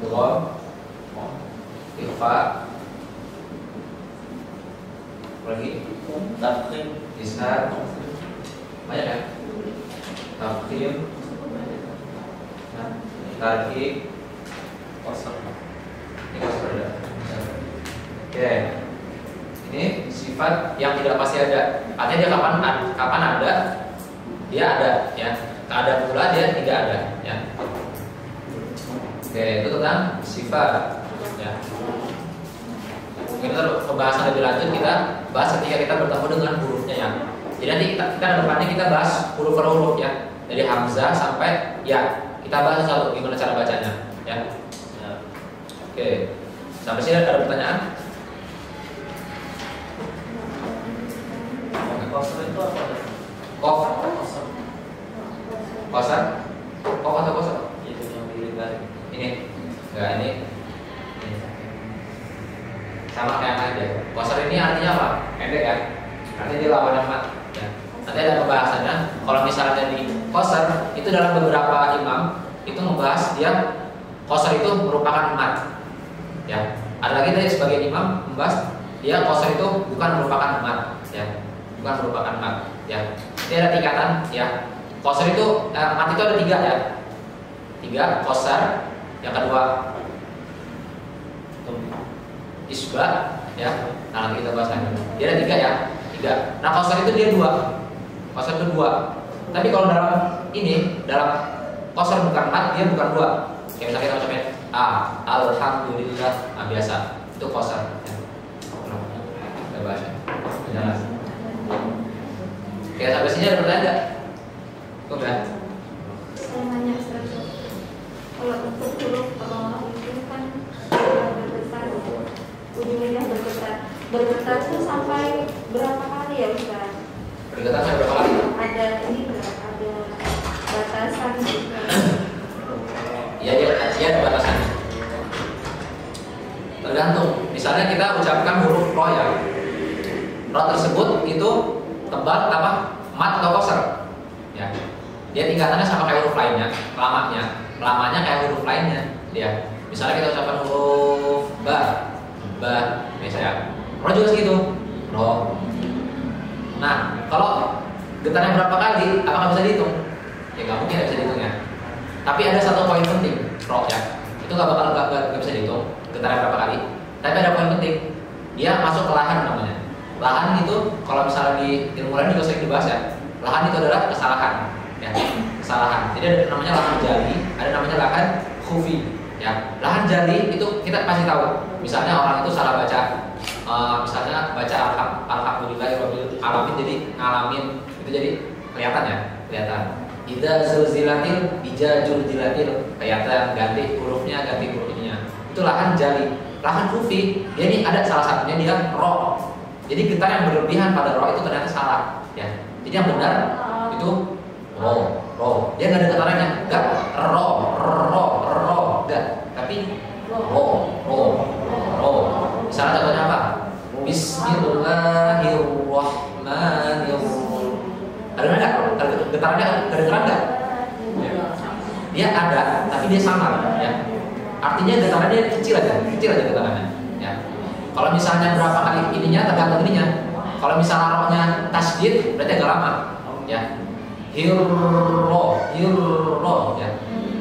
Speaker 2: dom, ikhfa, lagi, tafkhim, ishar, banyak ya. Tafkhim, tarkib, qasar. Ini qasar ada. Oke. Ini sifat yang tidak pasti ada. Artinya dia kapan ada, dia ada, ya. Ada pula dia tidak ada, ya. Oke, itu tentang sifat, ya. Mungkin pembahasan lebih lanjut kita bahas ketika kita bertemu dengan hurufnya, ya. Jadi nanti kita depannya kita bahas huruf per huruf, ya. Dari hamzah sampai ya. Kita bahas satu gimana cara bacanya, ya. Oke. Sampai sini ada pertanyaan?
Speaker 5: Qasar itu apa?
Speaker 2: Qasar atau qasar?
Speaker 5: Itu yang dilihat.
Speaker 2: Ini enggak, ini sama kayak aja. Qasar ini artinya apa? Pendek ya. Artinya dia lawan mat, ya. Nanti ada pembahasannya. Kalau misalnya qasar itu dalam beberapa imam itu membahas dia qasar itu merupakan mat. Ya. Ada lagi dari sebagian imam membahas dia qasar itu bukan merupakan mat, ya. Bukan merupakan mat, ya. Dia ada tingkatan, ya. Qasar itu mat itu ada 3 ya. 3 qasar, yang kedua isbat, ya. Nah, nanti kita bahas lagi. Dia ada 3 ya. 3. Nah, qasar itu dia 2. Qasar itu 2. Tapi kalau dalam qasar bukan mat, dia bukan 2. Kayak misalnya kita ucapin alhamdulillah, nah, biasa. Itu qasar. Ya. Kita bahas ya. Jelas. Oke, sampai sini ada pertanyaan enggak? Kok enggak?
Speaker 6: Saya nanya satu. Kalau untuk huruf itu kan bergetar, ujungnya bergetar itu sampai berapa kali ya Ustaz?
Speaker 2: Bergetar sampai berapa kali?
Speaker 6: Ada ini enggak? Ada batasan gitu.
Speaker 2: Iya, ada batasannya. Tergantung. Misalnya kita ucapkan huruf ro ya. Ro tersebut itu tebal apa? Mat atau qasar? Ya. Dia tingkatannya sama kayak huruf lainnya, lamanya kayak huruf lainnya. Ya. Misalnya kita ucapkan huruf ba, misalnya. Ro juga segitu. Ro. Nah, kalau getarnya berapa kali, apakah bisa dihitung? Ya nggak mungkin bisa dihitung ya. Tapi ada satu poin penting, ro ya. Itu nggak bisa dihitung getarnya berapa kali. Tapi ada poin penting, dia masuk ke lahan namanya. Lahan itu kalau misalnya di ilmu lain juga sering dibahas ya. Lahan itu adalah kesalahan, ya, kesalahan. Jadi ada namanya lahan jali, ada namanya lahan khufi, ya. Lahan jali itu kita pasti tahu. Misalnya orang itu salah baca, misalnya baca alhamdulillahirabbil alamin jadi ngalamin, itu jadi kelihatan ya, kelihatan. Idza zulzilatil bijajul jilatil, kelihatan ganti hurufnya, ganti huruf ininya. Itu lahan jali. Lahan khufi, dia ini ada salah satunya dia ro. Jadi getar yang berlebihan pada ro itu ternyata salah, ya. Jadi yang benar itu ro. Dia nggak ada getarannya, nggak ro, nggak. Tapi ro. Misalnya contohnya apa? Bismillahirrahmanirrahim. Ada nggak? Getarannya ada getaran nggak? Dia ada, tapi dia samar, ya. Artinya getarannya kecil aja getarannya, ya. Kalau misalnya berapa kali ininya tergantung ininya. Kalau misalnya rohnya tasdid berarti agak lama, ya. Hirro, ya.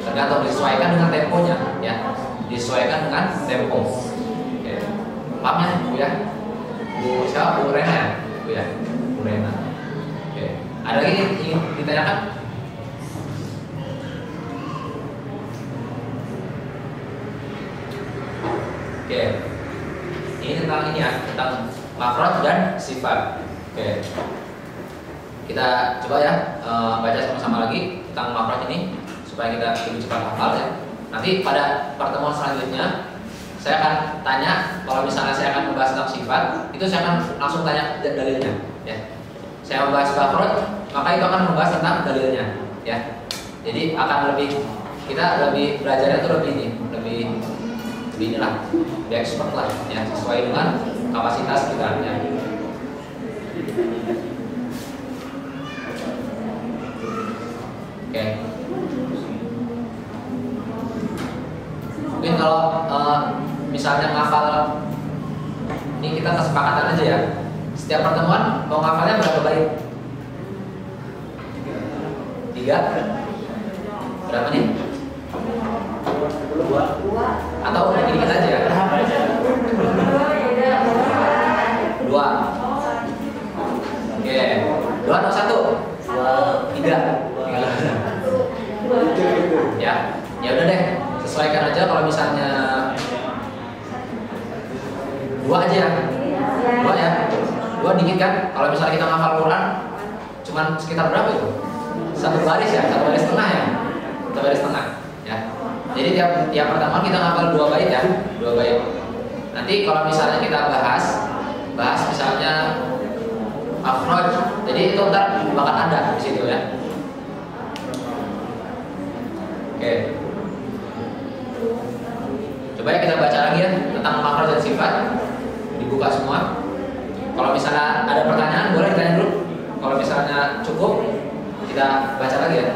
Speaker 2: Tergantung disesuaikan dengan temponya, ya. Disesuaikan dengan tempo. Oke. Paham ya, Bu ya? Bu siapa? Bu Rena ya? Bu ya? Bu Rena. Oke. Ada lagi yang ingin ditanyakan? Oke. Ini tentang ini ya, tentang makhraj dan sifat. Oke. Kita coba ya baca sama-sama lagi tentang makhraj ini supaya kita lebih cepat hafal ya. Nanti pada pertemuan selanjutnya saya akan tanya, kalau misalnya saya akan membahas tentang sifat, itu saya akan langsung tanya dalilnya ya. Saya membahas makhraj, maka itu akan membahas tentang dalilnya ya. Jadi akan kita lebih belajarnya itu lebih inilah, lebih expert lah ya, sesuai dengan kapasitas kita ya. Oke. Mungkin kalau misalnya ngafal, ini kita kesepakatan aja ya. Setiap pertemuan mau ngafalnya berapa bait? 3? Berapa nih? 2 atau ini aja ya? 2. Oke. 2 atau 1? 3. Ya. Ya udah deh, sesuaikan aja. Kalau misalnya 2 aja ya. 2 ya. 2 dikit kan? Kalau misalnya kita ngafal Quran cuman sekitar berapa itu? 1 baris ya, 1 baris setengah ya. 1 baris setengah ya. Jadi tiap pertemuan kita ngafal 2 bait ya, 2 bait. Nanti kalau misalnya kita bahas misalnya makhraj, jadi itu ntar bakal ada di situ ya. Oke. Coba ya kita baca lagi ya tentang makhraj dan sifat. Dibuka semua. Kalau misalnya ada pertanyaan boleh ditanya dulu. Kalau misalnya cukup Kita baca lagi ya.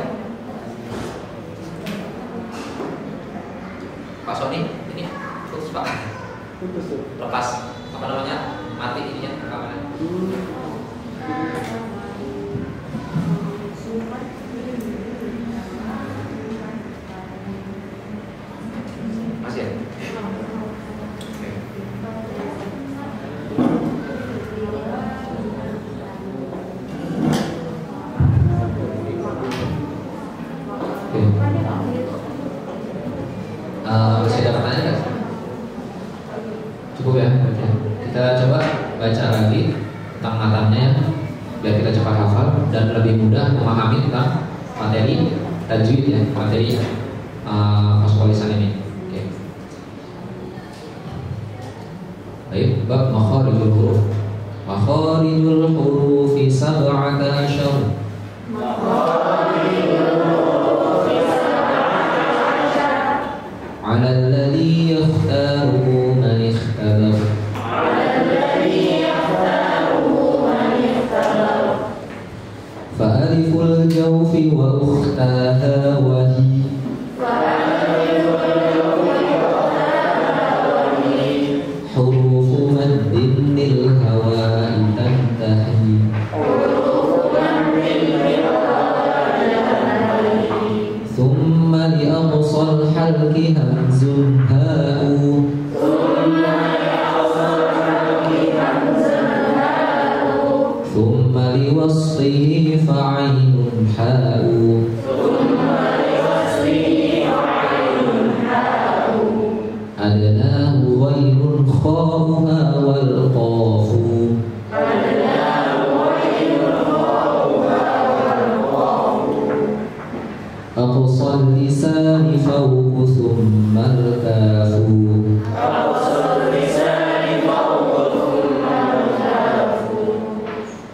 Speaker 2: Pak Sony, ini putus Pak. Lepas apa namanya? Mati ininya rekamannya. Masih ya? Oke.
Speaker 3: Masih ada pertanyaan nggak? Cukup ya? Oke. Kita coba baca lagi tentang matannya biar kita cepat hafal dan lebih mudah memahami tentang materi tajwid ya, materi masuk lisan ini. Oke. Baik, bab makharijul huruf. Makharijul hurufi sab'ata asyar. على الذي يختاره من اختبر فألف الجوف وأختاها وهي حروف مد للهواء تنتهي ثم لأقصى الحلق همز هاء ثم لوصله فعين حاء أدناه غير خاؤها والقاف أقصى اللسان فوق ثم الكاف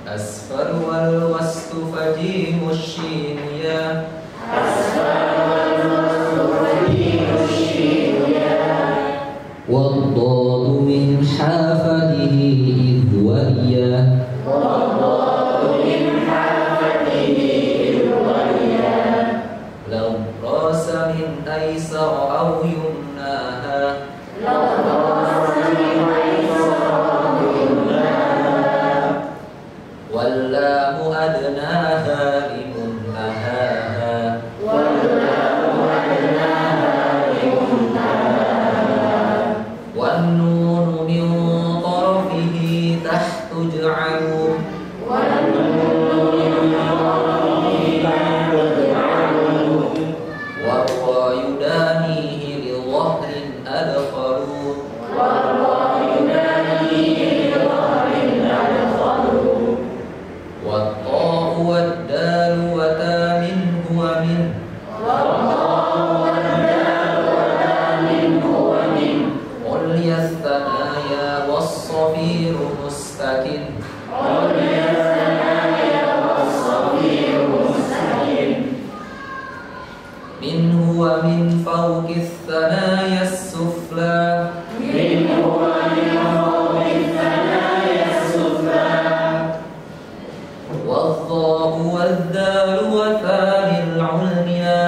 Speaker 3: أسفل والوسط فجيم الشين يا والضاد من حافته إذ ويا لو راس من أيسر أو يمناها واللام أدناها لمنتهاها والنون من طرفه تحت جعل والراء يدانيه لظهر أدخل والطاء والدال وتا منه ومن عليا الثنايا والصفير مستكن منه ومن فوق الثنايا السفلى والضاء والدال وثاني العليا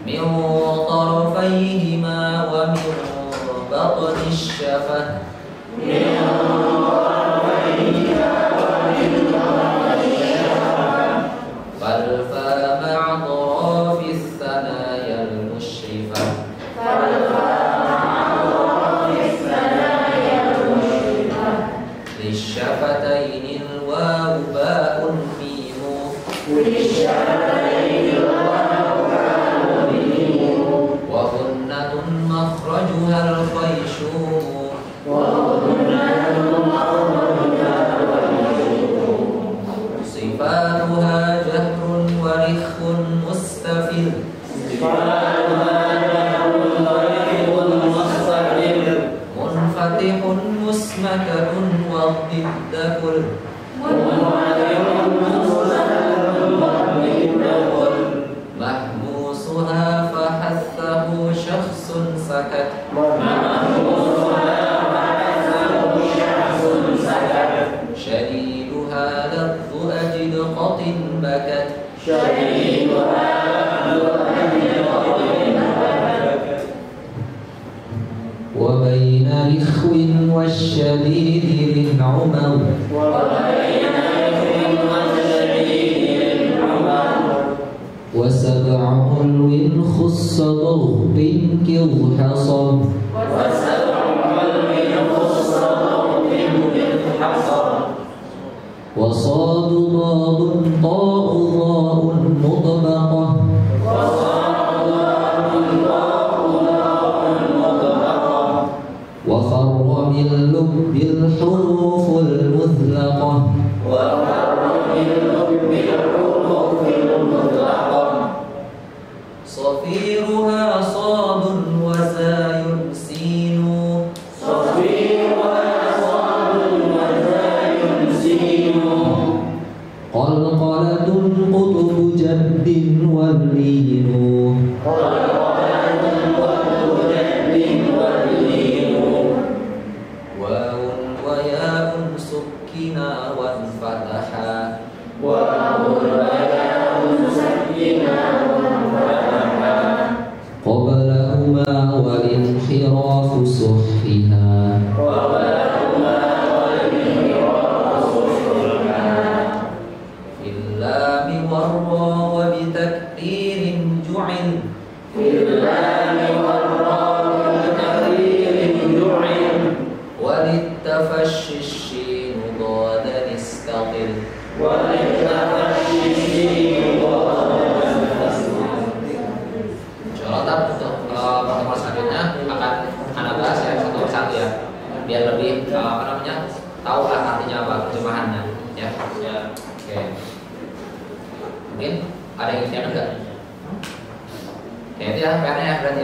Speaker 3: من طرفيهما ومن بطن الشفة فالفاء مع طراف الثنايا المشرفة للشفتين الواو باء ميم وغنة مخرجها الخيشوم صفاتها جهر ورخ مستفل منفتح مسمكة والضد كل محبوسها فحثه شخص سكت وبين لخو والشديد للعمر وسبع علو خص ضغط كظ حصب وصاد ضاد طاء ضاء مطبقة وفر من لب الحروف المثلقة صفيرها صاد وزاي سين قلقلة قطب جد واللين واو وياء سكنا وانفتحا قبلهما والانحراف صحها في اللام والراء وبتكرير جعل وللتفشي الشين ضادا استقل Insyaallah untuk pertemuan selanjutnya akan Anda bahas ya satu persatu ya, biar lebih tahu artinya apa, terjemahannya ya. Oke. Mungkin ada yang ditanyakan enggak? Oke, itu ya PR-nya ya berarti.